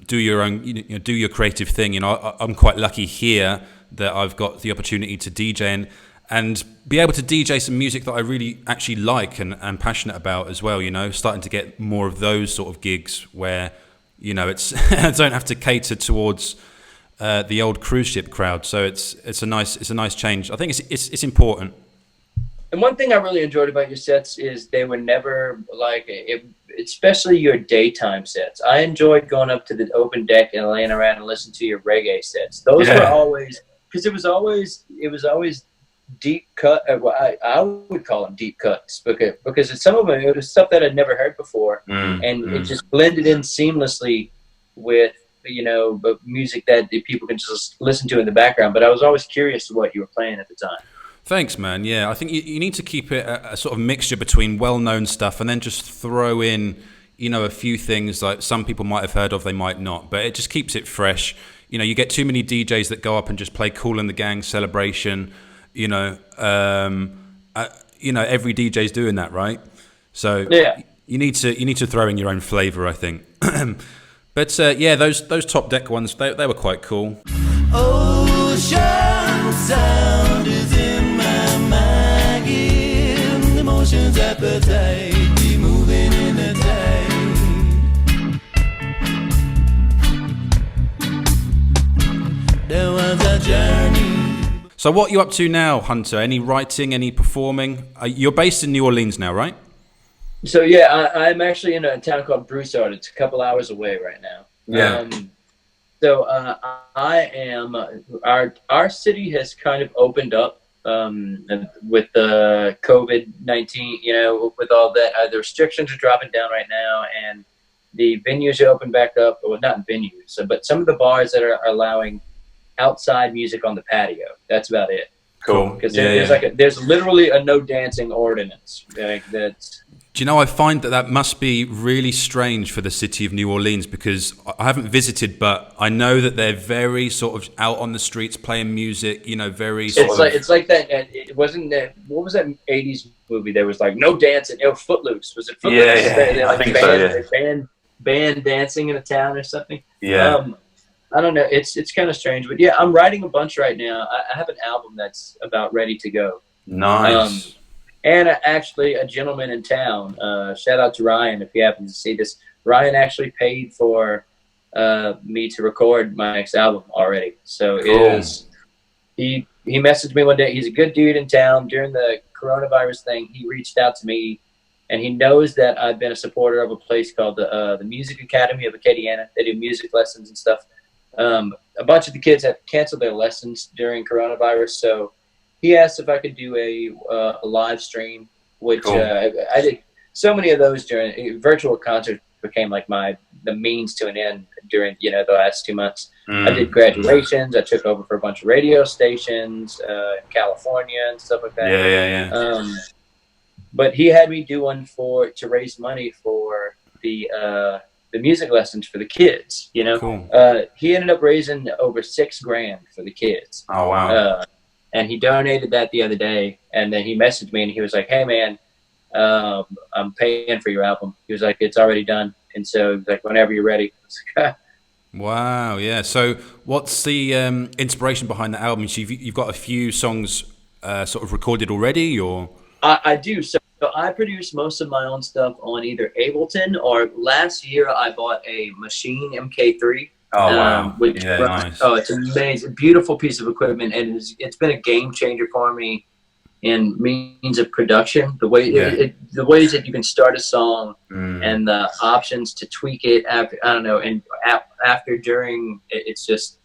do your own, do your creative thing. I'm quite lucky here that I've got the opportunity to DJ and be able to DJ some music that I really actually like and passionate about as well. Starting to get more of those sort of gigs where it's I don't have to cater towards the old cruise ship crowd. So it's a nice change. I think it's important. And one thing I really enjoyed about your sets is they were never especially your daytime sets. I enjoyed going up to the open deck and laying around and listening to your reggae sets. Those were always, because it was always deep cut. I would call them deep cuts because some of them, it was stuff that I'd never heard before, and it just blended in seamlessly with music that people can just listen to in the background. But I was always curious to what you were playing at the time. Thanks, man. Yeah, I think you need to keep it a sort of mixture between well-known stuff and then just throw in, a few things like some people might have heard of, they might not, but it just keeps it fresh. You get too many DJs that go up and just play Kool and the Gang, Celebration. Every DJ's doing that, right? So yeah, you need to throw in your own flavor, I think. But those top deck ones, they were quite cool. Ocean sound is in my mind, the emotions appetite be moving in the tide. There was a journey. So what are you up to now, Hunter? Any writing, any performing? You're based in New Orleans now, right? So yeah, I'm actually in a town called Broussard. It's a couple hours away right now. Yeah. So I am. Our city has kind of opened up with the COVID-19. With all that, the restrictions are dropping down right now, and the venues are open back up. Well, not venues, but some of the bars that are allowing outside music on the patio. That's about it. Cool. Because there's literally a no dancing ordinance. That's. Do you know, I find that must be really strange for the city of New Orleans, because I haven't visited, but I know that they're very sort of out on the streets playing music, very sort of... It's like that, it wasn't that, what was that 80s movie? There was like no dancing, Footloose. Was it Footloose? Yeah, I think so, yeah. Band dancing in a town or something. Yeah. I don't know, it's kind of strange, but yeah, I'm writing a bunch right now. I have an album that's about ready to go. Nice. And actually, a gentleman in town, shout out to Ryan if you happen to see this. Ryan actually paid for me to record my next album already. So cool. He messaged me one day. He's a good dude in town. During the coronavirus thing, he reached out to me, and he knows that I've been a supporter of a place called the Music Academy of Acadiana. They do music lessons and stuff. A bunch of the kids have canceled their lessons during coronavirus, so he asked if I could do a live stream, which cool. I did so many of those during virtual concerts became like the means to an end during the last 2 months. I did graduations. I took over for a bunch of radio stations in California and stuff like that. Yeah. But he had me do one to raise money for the music lessons for the kids. Cool. He ended up raising over $6,000 for the kids. Oh wow. And he donated that the other day, and then he messaged me and he was like, "Hey man, I'm paying for your album." He was like, "It's already done." And so he was like, "Whenever you're ready." Wow, yeah. So what's the inspiration behind the album? So you've got a few songs sort of recorded already, or? I do. So I produce most of my own stuff on either Ableton, or last year I bought a Machine MK3. Oh wow! Nice. Oh, it's amazing, beautiful piece of equipment, and it's been a game changer for me in means of production. The ways that you can start a song and the options to tweak it after, I don't know, and after, during, it's just.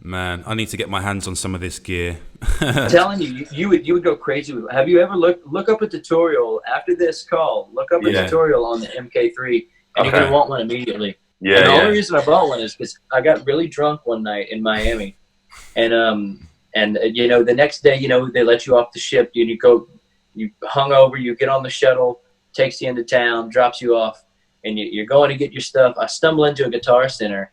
Man, I need to get my hands on some of this gear. I'm telling you, you would go crazy. Have you ever look up a tutorial after this call? Look up a tutorial on the MK3, and you're gonna want one immediately. Yeah. And the only reason I bought one is because I got really drunk one night in Miami, and you know, the next day, you know, they let you off the ship. You hung over, you get on the shuttle, takes you into town, drops you off, and you're going to get your stuff. I stumble into a Guitar Center.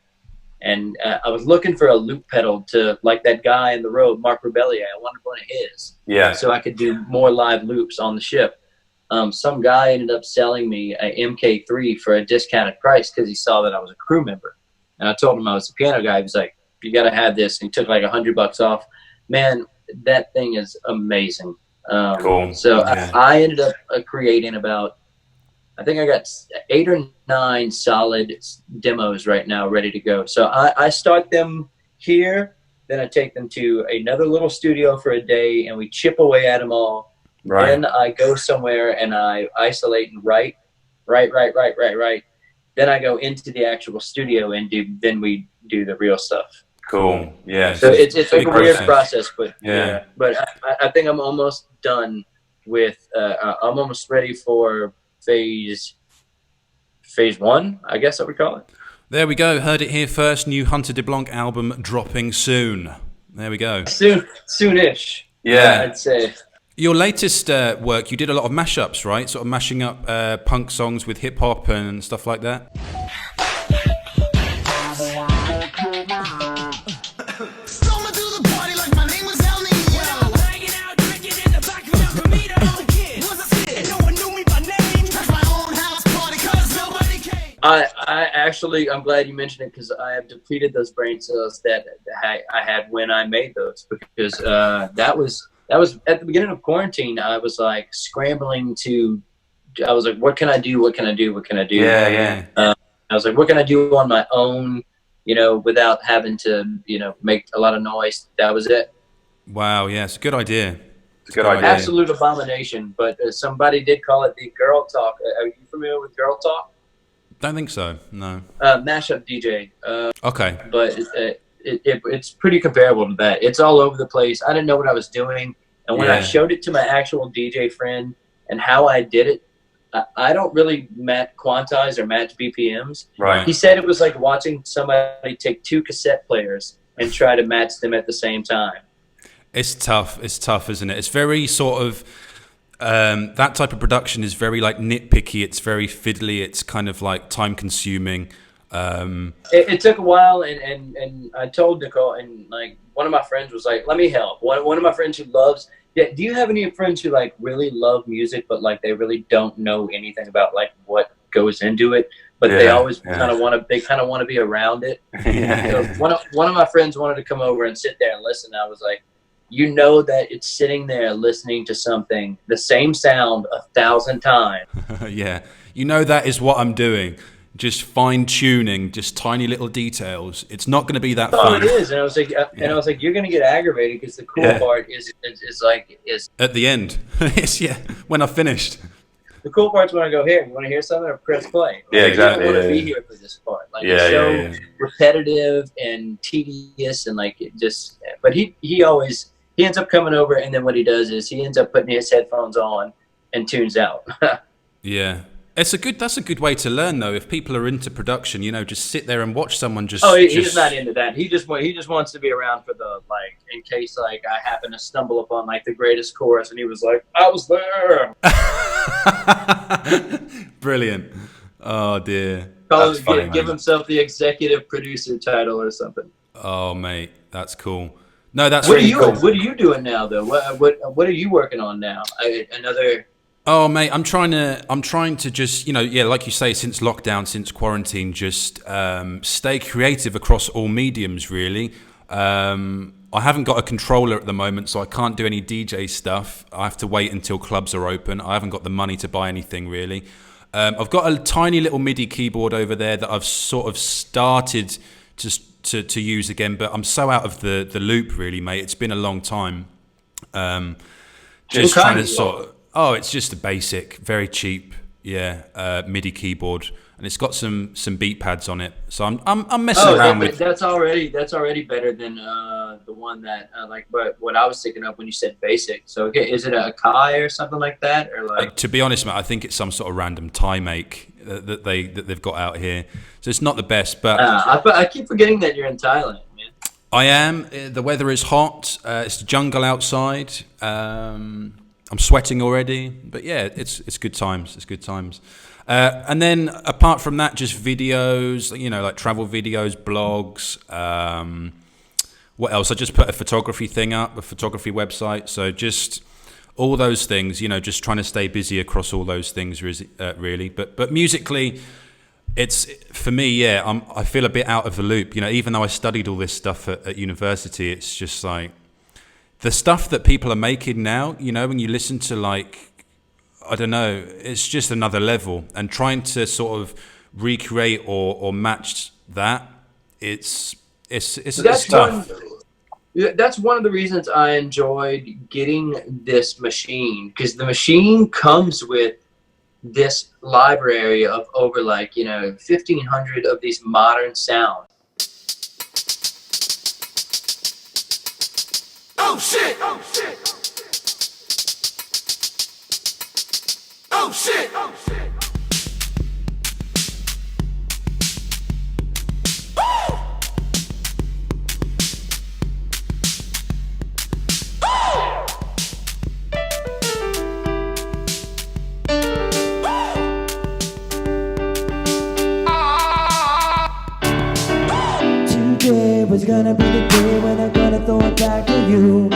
And I was looking for a loop pedal to, like that guy in the road, Mark Rebellier. I wanted one of his. Yeah. So I could do more live loops on the ship. Some guy ended up selling me a MK3 for a discounted price because he saw that I was a crew member. And I told him I was a piano guy. He was like, you got to have this. And he took like $100 off. Man, that thing is amazing. Cool. So I ended up creating about, I think I got 8 or 9 solid demos right now ready to go. So I start them here, then I take them to another little studio for a day, and we chip away at them all. Right. Then I go somewhere and I isolate and write. Then I go into the actual studio and then we do the real stuff. Cool. Yeah. So it's like a weird process, but yeah. But I think I'm almost done with. I'm almost ready for phase 1, I guess I would call it. There we go. Heard it here first. New Hunter DeBlanc album dropping soon. There we go. Soonish. Yeah. I'd say. Your latest work, you did a lot of mashups, right? Sort of mashing up punk songs with hip hop and stuff like that. I'm glad you mentioned it because I have depleted those brain cells that I had when I made those, because that was at the beginning of quarantine. I was like scrambling I was like, what can I do? Yeah. I was like, what can I do on my own, you know, without having to, you know, make a lot of noise. That was it. Wow. Yeah. It's a good idea. It's a good idea. Absolute abomination. But somebody did call it the Girl Talk. Are you familiar with Girl Talk? Don't think so. No. Mashup DJ. Okay. But it's pretty comparable to that. It's all over the place. I didn't know what I was doing, and when I showed it to my actual DJ friend and how I did it, I don't really quantize or match BPMs. Right. He said it was like watching somebody take 2 cassette players and try to match them at the same time. It's tough. It's tough, isn't it? It's very sort of. That type of production is very like nitpicky. It's very fiddly. It's kind of like time consuming. It took a while, and I told Nicole, and like one of my friends was like, "Let me help." One of my friends who loves. Yeah, do you have any friends who like really love music, but like they really don't know anything about like what goes into it, but they always kind of want to. They kind of want to be around it. So one of my friends wanted to come over and sit there and listen. I was like, you know that it's sitting there listening to something, the same sound 1,000 times. Yeah. You know that is what I'm doing. Just fine-tuning, just tiny little details. It's not going to be that fun. Oh, it is. And I was like, you're going to get aggravated because the cool part is at the end. It's, when I've finished. The cool part's when I go, here, you want to hear something, or press play. Yeah, exactly. I don't want to be here for this part. Like, it's so repetitive and tedious, and like it just. But he ends up coming over, and then what he does is he ends up putting his headphones on and tunes out. Yeah. That's a good way to learn, though. If people are into production, you know, just sit there and watch someone just. Oh, he's not into that. He just wants to be around for the like, in case like I happen to stumble upon like the greatest chorus, and he was like, I was there. Brilliant. Oh dear. Give himself the executive producer title or something. Oh mate, that's cool. No, that's cool. What are you doing now, though? What are you working on now? Another. Oh mate, I'm trying to just, you know, like you say, since lockdown, since quarantine, just stay creative across all mediums. Really, I haven't got a controller at the moment, so I can't do any DJ stuff. I have to wait until clubs are open. I haven't got the money to buy anything really. I've got a tiny little MIDI keyboard over there that I've sort of started to use again, but I'm so out of the loop really, mate. It's been a long time. Just trying to sort of. Oh, it's just a basic, very cheap, MIDI keyboard. and it's got some beat pads on it. So I'm messing around with. That's already better than the one that but what I was thinking of when you said basic. So okay, is it a Kai or something like that, or like? To be honest, mate, I think it's some sort of random Thai make that they've got out here. So it's not the best, but I keep forgetting that you're in Thailand, man. I am. The weather is hot. It's the jungle outside. I'm sweating already, but yeah, it's good times. It's good times. And then apart from that, just videos, like travel videos, blogs. What else? I just put a photography thing up, a photography website. So just all those things, just trying to stay busy across all those things, really. But musically, it's for me, yeah. I feel a bit out of the loop. Even though I studied all this stuff at university, it's just like the stuff that people are making now. When you listen to I don't know, it's just another level. And trying to sort of recreate or match that, it's tough. That's one of the reasons I enjoyed getting this machine, because the machine comes with this library of over 1,500 of these modern sounds. Oh shit! Oh shit! Oh shit! Oh shit! Today was gonna be the day when I'm gonna throw it back to you.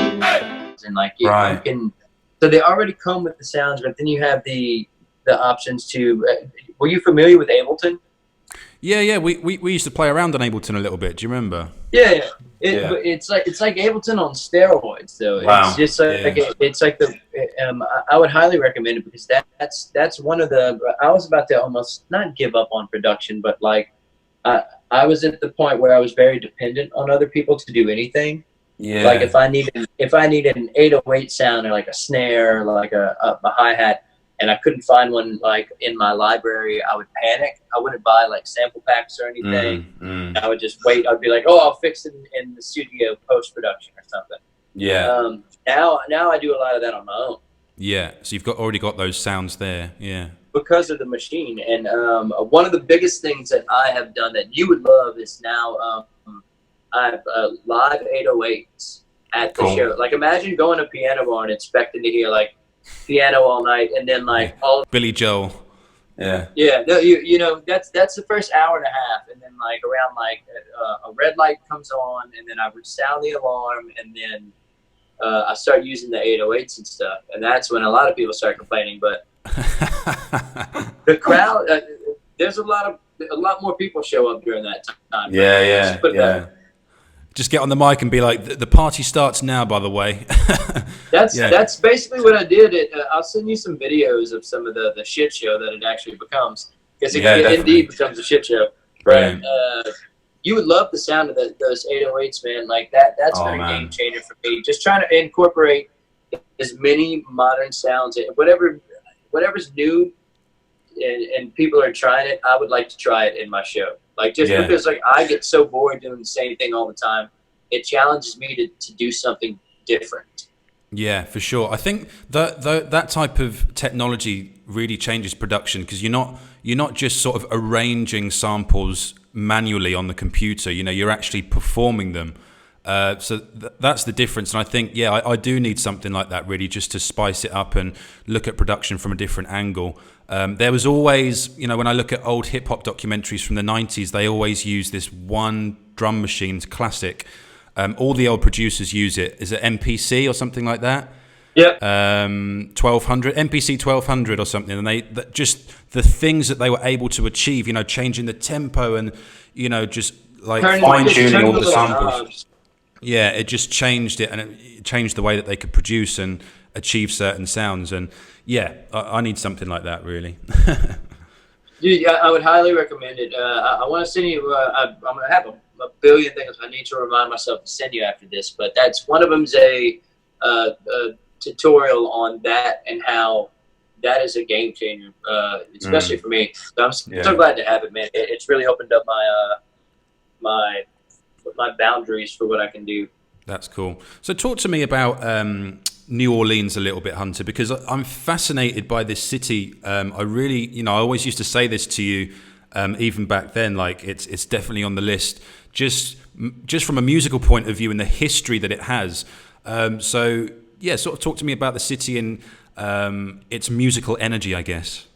And you can, so they already come with the sounds, but then you have the options to. Were you familiar with Ableton? Yeah. We used to play around on Ableton a little bit. Do you remember? Yeah. It's like Ableton on steroids, though. Wow. It's just it's like the. I would highly recommend it, because that's one of the. I was about to almost not give up on production, but I was at the point where I was very dependent on other people to do anything. Yeah. Like if I needed an 808 sound, or like a snare, or like a hi-hat, and I couldn't find one in my library, I would panic. I wouldn't buy sample packs or anything. I would just wait. I'd be like, oh, I'll fix it in the studio post-production or something. Yeah. Now I do a lot of that on my own. Yeah. So you've already got those sounds there. Yeah. Because of the machine. And one of the biggest things that I have done that you would love is now I have live 808s at the show. Imagine going to Piano Bar and expecting to hear piano all night, and then all Billy Joel. Yeah. Yeah. No, that's the first hour and a half, and then around a red light comes on, and then I would sound the alarm, and then I start using the 808s and stuff, and that's when a lot of people start complaining. But the crowd, there's a lot more people show up during that time. Yeah. Just get on the mic and be like, the party starts now, by the way. That's basically what I did. I'll send you some videos of some of the shit show that it actually becomes, because it indeed becomes a shit show. Right. You would love the sound of those 808s, man. That's been a game changer for me. Just trying to incorporate as many modern sounds, whatever's new, and people are trying it. I would like to try it in my show. Because I get so bored doing the same thing all the time, it challenges me to do something different. Yeah, for sure. I think that type of technology really changes production, because you're not just sort of arranging samples manually on the computer. You're actually performing them. So that's the difference. And I think, I do need something like that, really, just to spice it up and look at production from a different angle. There was always, when I look at old hip hop documentaries from the 90s, they always use this one drum machine, classic. All the old producers use it. Is it MPC or something like that? Yep. 1200, MPC 1200 or something. And just the things that they were able to achieve, changing the tempo and, just fine tuning all the samples. Yeah, it just changed it, and it changed the way that they could produce and achieve certain sounds. And I need something like that, really. Dude, I would highly recommend it. I want to send you. I'm going to have a billion things I need to remind myself to send you after this, but that's one of them's a tutorial on that and how that is a game changer, especially for me. So I'm so glad to have it, man. It's really opened up my boundaries for what I can do. That's cool. So talk to me about New Orleans a little bit, Hunter, because I'm fascinated by this city. I really, I always used to say this to you, even back then, like it's definitely on the list, just from a musical point of view and the history that it has. So yeah, sort of talk to me about the city and its musical energy, I guess.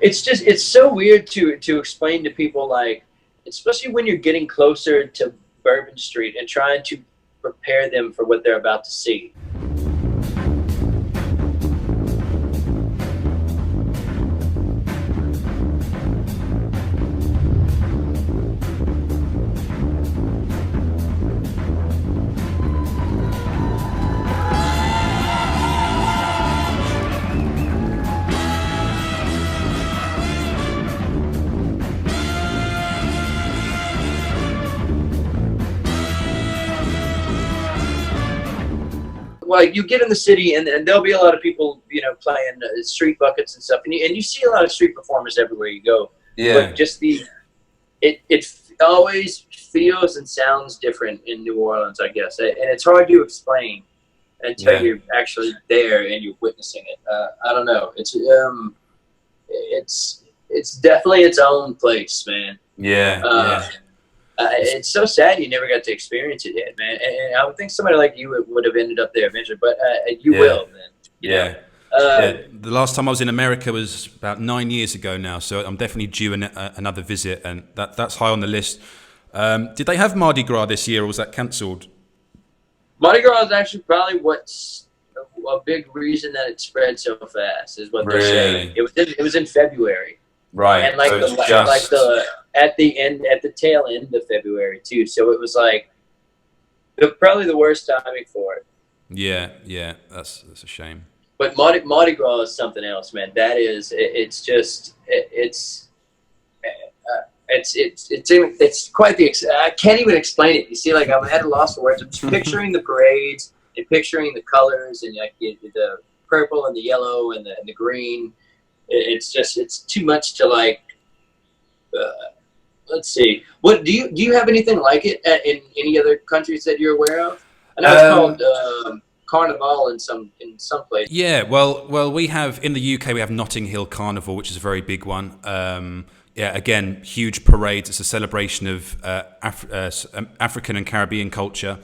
It's so weird to explain to people, like, especially when you're getting closer to Bourbon Street and trying to prepare them for what they're about to see. Like, you get in the city and there'll be a lot of people, playing street buckets and stuff, and you see a lot of street performers everywhere you go. Yeah. But just it always feels and sounds different in New Orleans, I guess, and it's hard to explain until you're actually there and you're witnessing it. I don't know. It's definitely its own place, man. Yeah. It's so sad you never got to experience it yet, man. And I would think somebody like you would have ended up there eventually, but you will, man. Yeah. The last time I was in America was about 9 years ago now, so I'm definitely due another visit, and that's high on the list. Did they have Mardi Gras this year, or was that cancelled? Mardi Gras is actually probably what's a big reason that it spread so fast, is what they're saying. It was in February. Right. And like so at the tail end of February too. So it was like probably the worst timing for it. Yeah, that's a shame. But Mardi Gras is something else, man. That is, it's quite I can't even explain it. You see, like, I'm at a loss for words. I'm just picturing the parades and picturing the colors and like the purple and the yellow and the green. It's too much to like. Let's see. What do you have anything like it in any other countries that you're aware of? I know it's called Carnival in some places. Yeah, well, we have in the UK we have Notting Hill Carnival, which is a very big one. Again, huge parades. It's a celebration of African and Caribbean culture.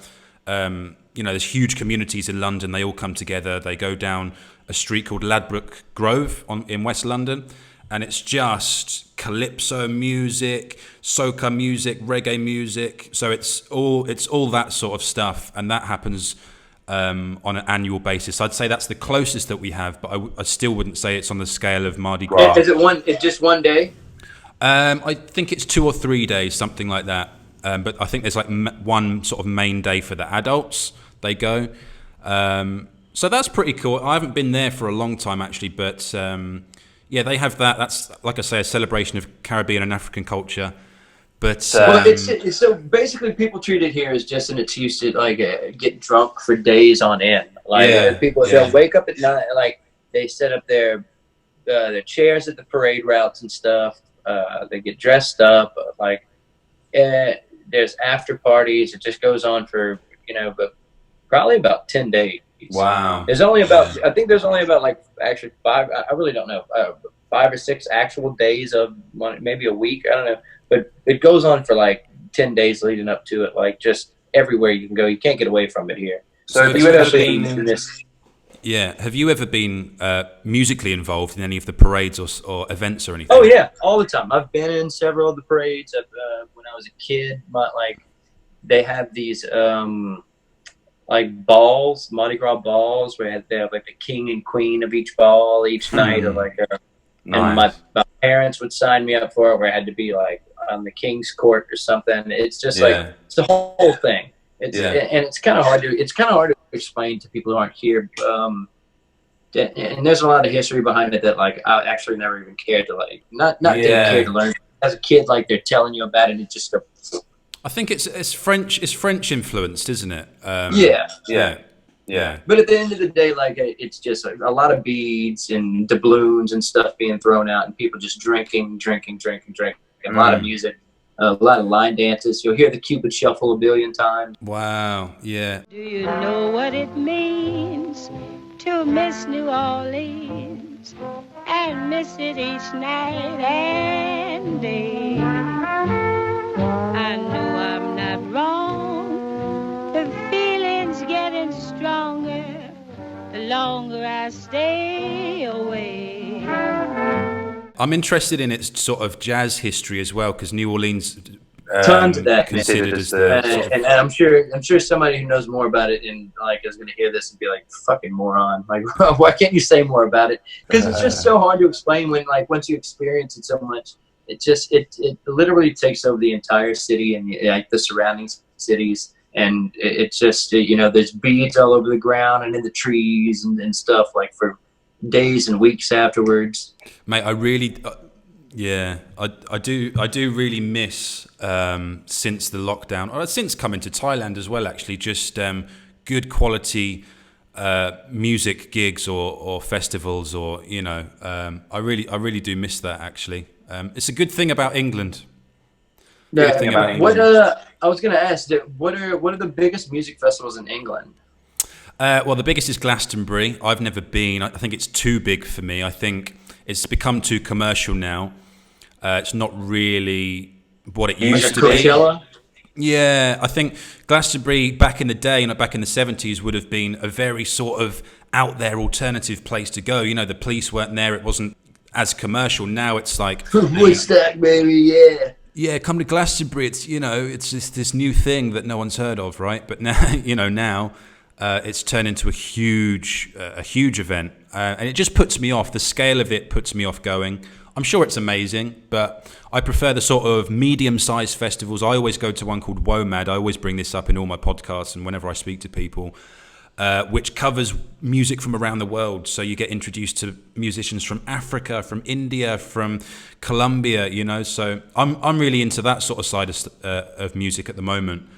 There's huge communities in London. They all come together. They go down a street called Ladbroke Grove in West London, and it's just calypso music, soca music, reggae music. So it's all that sort of stuff, and that happens on an annual basis. I'd say that's the closest that we have, but I still wouldn't say it's on the scale of Mardi Gras. Is it just one day? I think it's 2 or 3 days, something like that. But I think there's like one sort of main day for the adults. They go. So that's pretty cool. I haven't been there for a long time, actually, but they have that. That's, like I say, a celebration of Caribbean and African culture. But it's so basically people treat it here as just an excuse to like get drunk for days on end. Like they'll wake up at night, like they set up their chairs at the parade routes and stuff. They get dressed up, like there's after parties. It just goes on for but probably about 10 days. Wow. There's only about I think there's only about like actually 5. I really don't know. 5 or 6 actual days of maybe a week. I don't know. But it goes on for like 10 days leading up to it, like just everywhere you can go. You can't get away from it here. So have you ever been in this? Yeah. Have you ever been musically involved in any of the parades or events or anything? Oh, yeah, all the time. I've been in several of the parades. When I was a kid, they have these like balls, Mardi Gras balls, where they have like the king and queen of each ball each night, or like and my parents would sign me up for it, where I had to be like on the king's court or something. It's just like it's the whole thing. And it's kind of hard to explain to people who aren't here. And there's a lot of history behind it that like I actually never even cared to like not didn't care to learn as a kid. Like they're telling you about it, and it just I think it's French influenced, isn't it? Yeah. But at the end of the day, like, it's just a lot of beads and doubloons and stuff being thrown out, and people just drinking. A lot of music, a lot of line dances. You'll hear the Cupid Shuffle a billion times. Wow. Yeah. Do you know what it means to miss New Orleans and miss it each night and day? I know I'm not wrong. The feeling's getting stronger the longer I stay away. I'm interested in its sort of jazz history as well, because New Orleans Tons of that, considered as the sort of, and I'm sure somebody who knows more about it and like is going to hear this and be like, "Fucking moron!" Like, why can't you say more about it? Because it's just so hard to explain when, like, once you experience it so much, it literally takes over the entire city and like the surrounding cities, and it's just there's beads all over the ground and in the trees and stuff, like, for days and weeks afterwards. Mate, I really. I do really miss since the lockdown, or since coming to Thailand as well, actually, just good quality music gigs or festivals, or I really do miss that, actually. It's a good thing about England. I was going to ask, what are the biggest music festivals in England? Well, the biggest is Glastonbury. I've never been. I think it's too big for me. I think it's become too commercial now. It's not really what it used to Coachella? be. Yeah, I think Glastonbury back in the day, back in the 70s, would have been a very sort of out there alternative place to go. The police weren't there. It wasn't as commercial. Now it's like Woodstock, baby, yeah. Yeah, come to Glastonbury. It's it's just this new thing that no one's heard of, right? But now now it's turned into a huge event, and it just puts me off. The scale of it puts me off going. I'm sure it's amazing, but I prefer the sort of medium-sized festivals. I always go to one called WOMAD. I always bring this up in all my podcasts and whenever I speak to people, which covers music from around the world. So you get introduced to musicians from Africa, from India, from Colombia. So I'm really into that sort of side of music at the moment.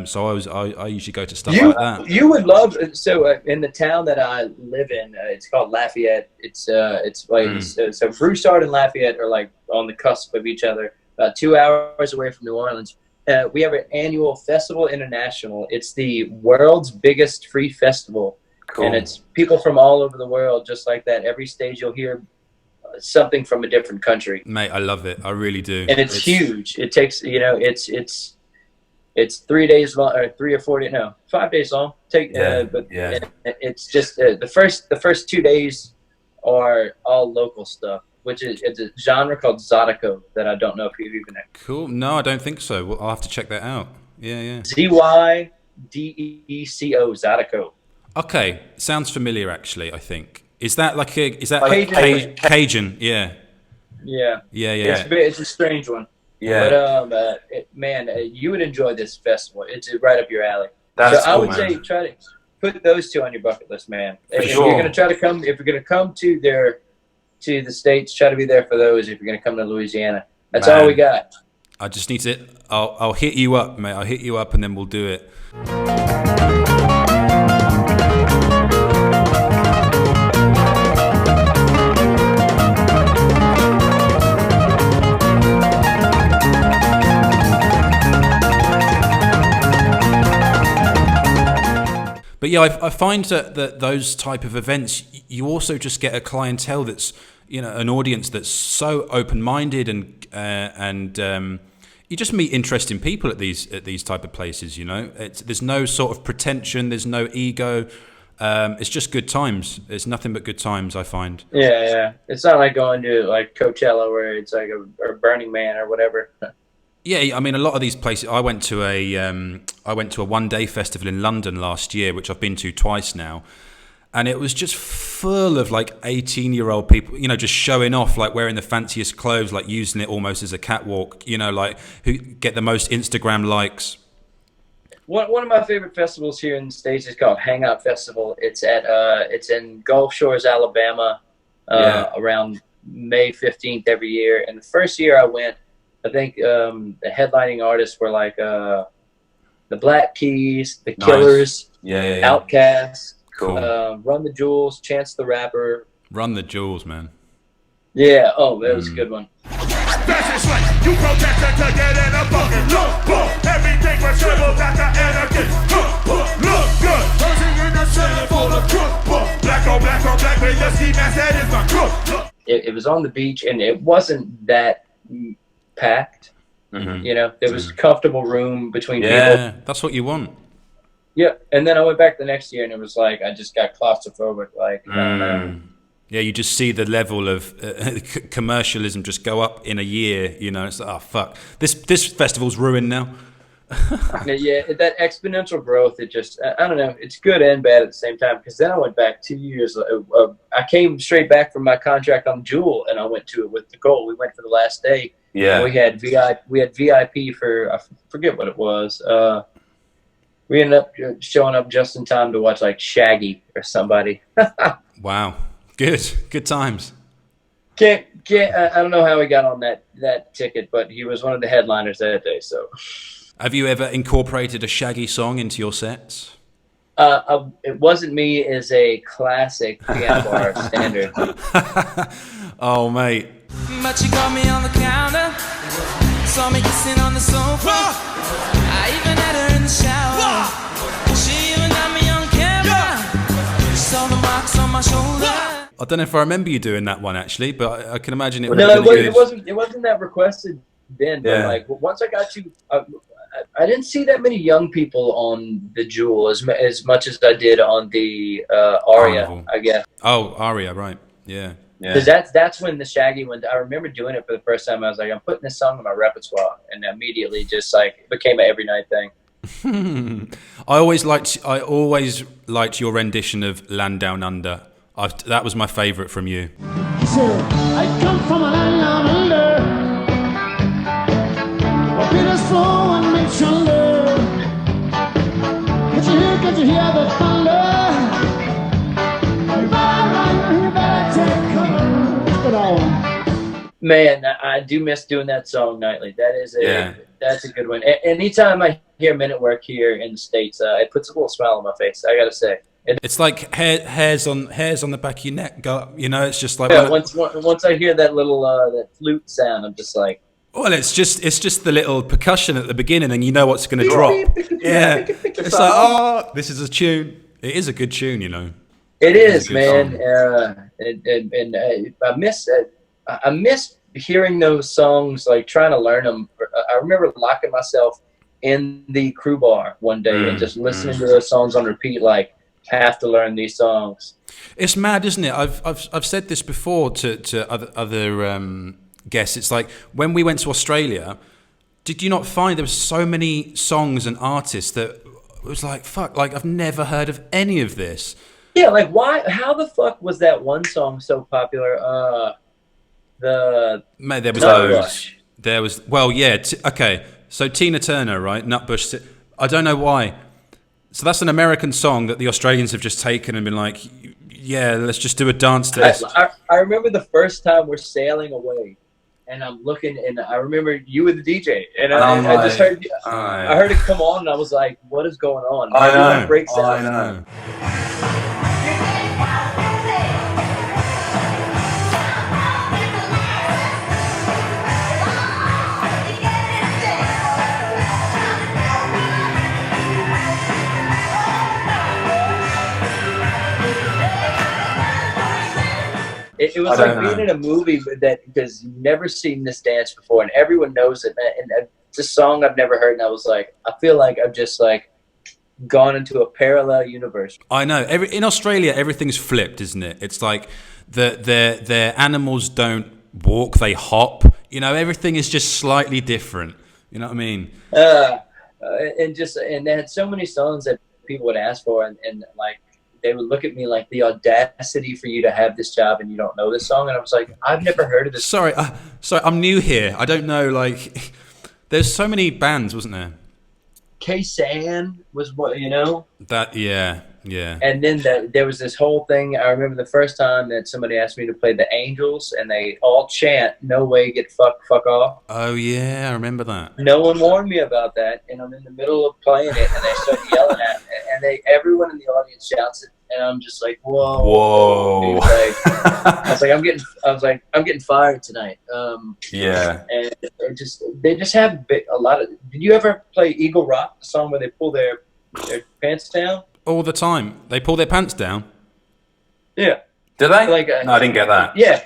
So I usually go to stuff like that. You would love in the town that I live in. It's called Lafayette. It's like so Broussard and Lafayette are like on the cusp of each other, about 2 hours away from New Orleans. We have an annual festival international. It's the world's biggest free festival, and it's people from all over the world, just like that. Every stage you'll hear something from a different country. Mate, I love it. I really do. And it's huge. It takes it's 3 days long, or 3 or 4 days, no, 5 days long. It's just the first 2 days are all local stuff, which is it's a genre called Zydeco that I don't know if you've even heard. Cool. No, I don't think so. Well, I'll have to check that out. Yeah. Zydeco, Zydeco. Okay, sounds familiar actually. I think is that like Cajun? Yeah. It's a strange one. Yeah. But you would enjoy this festival. It's right up your alley. That's I would man. say try to put those two on your bucket list, man. If sure. you're gonna try to come, if you're gonna come to the States, try to be there for those. If you're gonna come to Louisiana, that's all we got. I just need to. I'll hit you up, mate. I'll hit you up, and then we'll do it. But yeah, I find that those type of events, you also just get a clientele that's, an audience that's so open-minded, and you just meet interesting people at these type of places. There's no sort of pretension, there's no ego. It's just good times. It's nothing but good times, I find. Yeah. It's not like going to like Coachella where it's like or Burning Man or whatever. Yeah, I mean, a lot of these places. I went to a one-day festival in London last year, which I've been to twice now, and it was just full of like 18-year-old people, just showing off, like wearing the fanciest clothes, like using it almost as a catwalk, like who get the most Instagram likes. One of my favorite festivals here in the States is called Hangout Festival. It's in Gulf Shores, Alabama, around May 15th every year. And the first year I went, I think the headlining artists were like the Black Keys, the Killers, Outkast, Cool. Run the Jewels, Chance the Rapper. Run the Jewels, man. Yeah, oh, that was a good one. Fashion slick, you protested to get in a fucking lookbook. Everything was dribbled at the etiquette. Look good. Posing in the center for the cookbook. Black on black, with the ski mask, that is my cook. It was on the beach, and it wasn't that packed. Mm-hmm. You know, there was comfortable room between people. Yeah, that's what you want. Yeah, and then I went back the next year, and it was like I just got claustrophobic. Like, yeah, you just see the level of commercialism just go up in a year. You know, it's like, oh fuck, this festival's ruined now. Yeah, that exponential growth. It just, I don't know. It's good and bad at the same time. Because then I went back 2 years. I came straight back from my contract on Jewel, and I went to it with Nicole. We went for the last day. Yeah. We had VIP for, I forget what it was. We ended up showing up just in time to watch like Shaggy or somebody. Wow, good times. I don't know how he got on that ticket, but he was one of the headliners that day. So, have you ever incorporated a Shaggy song into your sets? It Wasn't Me is a classic piano bar standard. Oh, mate. But you got me on the counter, saw me kissing on the sofa. I even had her in the shower. She even got me on camera. Saw the marks on my shoulder. I don't know if I remember you doing that one actually, but I can imagine it. It wasn't that requested then. But like once I got you, I didn't see that many young people on the Jewel as much as I did on the Aria. Carnival. I guess. Oh, Aria, right? Yeah. Because that's when the Shaggy one. I remember doing it for the first time. I was like, I'm putting this song in my repertoire, and immediately just like it became an every night thing. I always liked your rendition of Land Down Under. That was my favourite from you. He said, I come from a land down under, where bitters flow and make thunder. Can't you hear the thunder? You better take cover. Put on. Man, I do miss doing that song nightly. That's a good one. Anytime I hear Minute Work here in the States, it puts a little smile on my face. I gotta say. It's like hairs on the back of your neck go up, you know. It's just like once I hear that little that flute sound, I'm just like. Well, it's just the little percussion at the beginning, and you know what's going to drop. Yeah, it's like, oh, this is a tune. It is a good tune, you know. It is, man. And I miss hearing those songs, like trying to learn them. I remember locking myself in the crew bar one day and just listening to those songs on repeat, like. Have to learn these songs. It's mad, isn't it? I've said this before to other guests. It's like when we went to Australia, did you not find there were so many songs and artists that it was like, fuck, like I've never heard of any of this. Yeah, like why? How the fuck was that one song so popular? Mate, there was loads. There was okay. So Tina Turner, right? Nutbush. I don't know why. So that's an American song that the Australians have just taken and been like, yeah, let's just do a dance to this. I remember the first time we're sailing away, and I'm looking, and I remember you were the DJ, and I just heard, I heard it come on, and I was like, what is going on? I know. Breaks out. I know. It was like being in a movie because you've never seen this dance before, and everyone knows it. And it's a song I've never heard, and I was like, I feel like I've just like gone into a parallel universe. I know. In Australia, everything's flipped, isn't it? It's like their animals don't walk; they hop. You know, everything is just slightly different. You know what I mean? And they had so many songs that people would ask for, and like. They would look at me like the audacity for you to have this job and you don't know this song. And I was like, I've never heard of this. Sorry, I'm new here. I don't know. Like, there's so many bands, wasn't there? K-San was what, you know? That, yeah. Yeah. And then there was this whole thing. I remember the first time that somebody asked me to play the Angels, and they all chant, "No way, get fuck off." Oh yeah, I remember that. No one warned me about that, and I'm in the middle of playing it, and they start yelling at me, and everyone in the audience shouts it, and I'm just like, whoa. I was like, I'm getting fired tonight. Yeah. And they just have a lot of. Did you ever play Eagle Rock, the song where they pull their pants down? All the time. They pull their pants down? Yeah. Do they? No, I didn't get that. Yeah.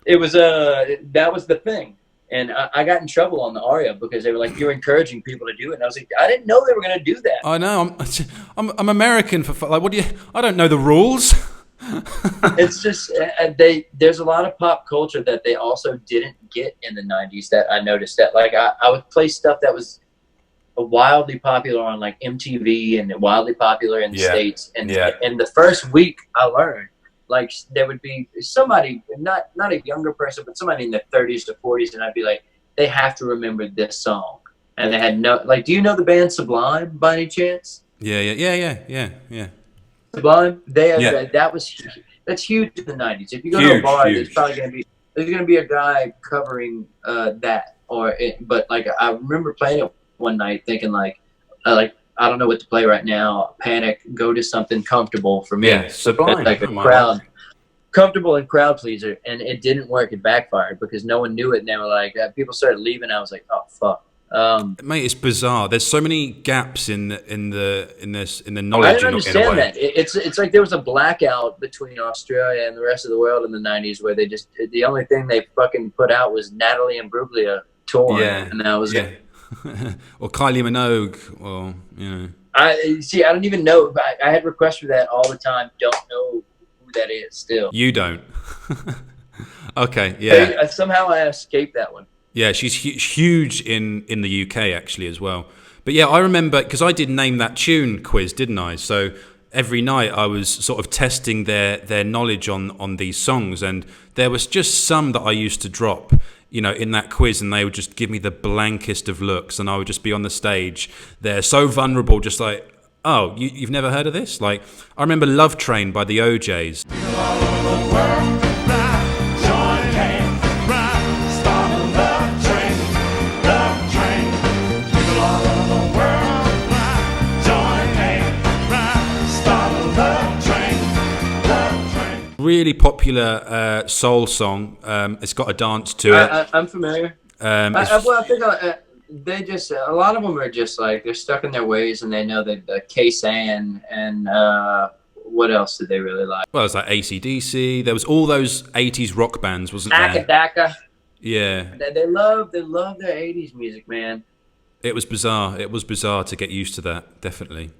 It was that was the thing. And I got in trouble on the aria because they were like, "You're encouraging people to do it." And I was like, "I didn't know they were going to do that." I know. I'm American for like. What do you? I don't know the rules. It's just there's a lot of pop culture that they also didn't get in the 90s that I noticed. That like I would play stuff that was wildly popular on like MTV and wildly popular in the States. And in the first week I learned, like, there would be somebody, not a younger person, but somebody in their 30s to 40s, and I'd be like, they have to remember this song. And they had no, like, do you know the band Sublime by any chance? Yeah. Sublime? That's huge in the 90s. If you go to a bar, there's probably going to be a guy covering that. But like, I remember playing it one night thinking like, I don't know what to play right now. Panic, go to something comfortable for me. Yeah, Sublime. Like a crowd, comfortable and crowd pleaser. And it didn't work. It backfired because no one knew it. And they were like, people started leaving. I was like, oh, fuck. Mate, it's bizarre. There's so many gaps in the knowledge. I don't understand that. It's like there was a blackout between Australia and the rest of the world in the 90s where the only thing they fucking put out was Natalie Imbruglia torn. Yeah. And that was it. Or Kylie Minogue, or I don't even know. I had requests for that all the time. Don't know who that is still. You don't. Okay, yeah. Somehow I escaped that one. Yeah, she's huge in the UK actually as well. But yeah, I remember because I did Name That Tune quiz, didn't I? So every night I was sort of testing their knowledge on these songs, and there was just some that I used to drop, in that quiz, and they would just give me the blankest of looks, and I would just be on the stage there, so vulnerable, just like, oh, you've never heard of this? Like, I remember Love Train by the OJs. Really popular soul song. It's got a dance to it. I'm familiar. I think they just, a lot of them are just like, they're stuck in their ways, and they know that K-San and what else did they really like? Well, it's like AC/DC. There was all those 80s rock bands, wasn't there? Daka. Yeah. They love their 80s music, man. It was bizarre. It was bizarre to get used to that, definitely.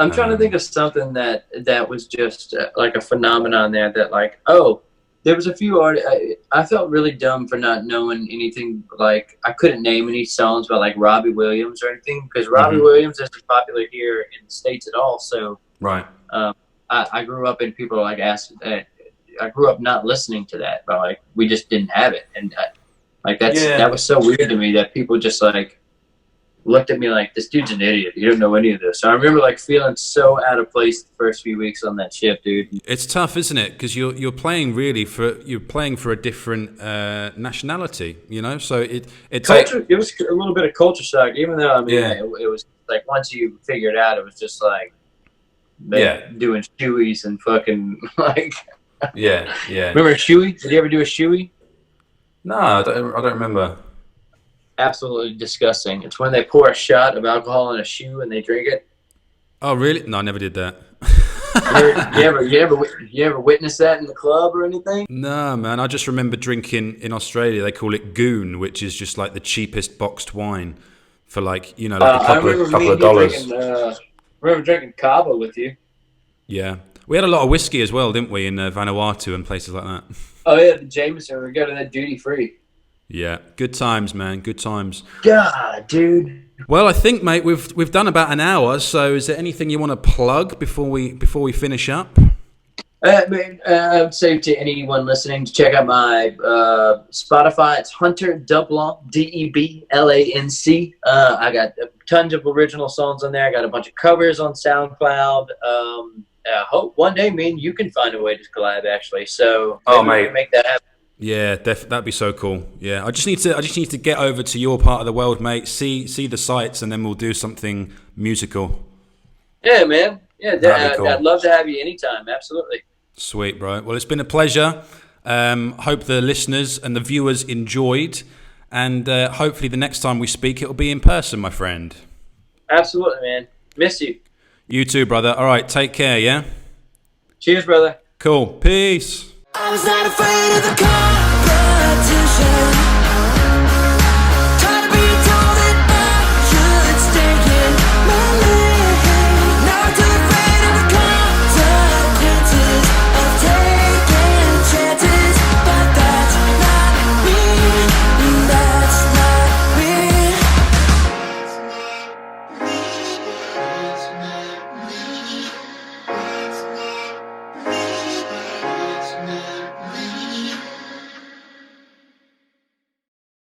I'm trying to think of something that was just like a phenomenon there that like, oh, there was a few artists. I felt really dumb for not knowing anything. Like, I couldn't name any songs by like Robbie Williams or anything, because Robbie Williams isn't popular here in the States at all. So right. I grew up and people like asked that. I grew up not listening to that, but like we just didn't have it, and that was so weird to me that people just like looked at me like, this dude's an idiot. You don't know any of this. So I remember like feeling so out of place the first few weeks on that ship, dude. It's tough, isn't it? Because you're playing for a different nationality, So it's culture. It was a little bit of culture shock, even though it was like once you figure it out, it was just like doing shoeys and fucking like Remember a shoey? Did you ever do a shoey? No, I don't remember. Absolutely disgusting. It's when they pour a shot of alcohol in a shoe and they drink it. Oh, really? No, I never did that. You ever witness that in the club or anything? No, man. I just remember drinking in Australia. They call it goon, which is just like the cheapest boxed wine for like a couple of dollars. I remember drinking Cabo with you. Yeah. We had a lot of whiskey as well, didn't we, in Vanuatu and places like that. Oh, yeah, the Jameson. We go to that duty free. Yeah, good times, man. Good times. God, dude. Well, I think, mate, we've done about an hour. So, is there anything you want to plug before we finish up? I would say to anyone listening to check out my Spotify. It's Hunter DeBlanc, DeBlanc. I got tons of original songs on there. I got a bunch of covers on SoundCloud. hope one day me and you can find a way to collab, actually. So oh, maybe we mate, can make that happen. Yeah, that'd be so cool. Yeah, I just need to get over to your part of the world, mate. See the sights, and then we'll do something musical. Yeah, man. Yeah, cool. I'd love to have you anytime. Absolutely. Sweet, bro. Well, it's been a pleasure. Hope the listeners and the viewers enjoyed, and hopefully the next time we speak, it'll be in person, my friend. Absolutely, man. Miss you. You too, brother. All right, take care, yeah? Cheers, brother. Cool. Peace. I was not afraid of the competition.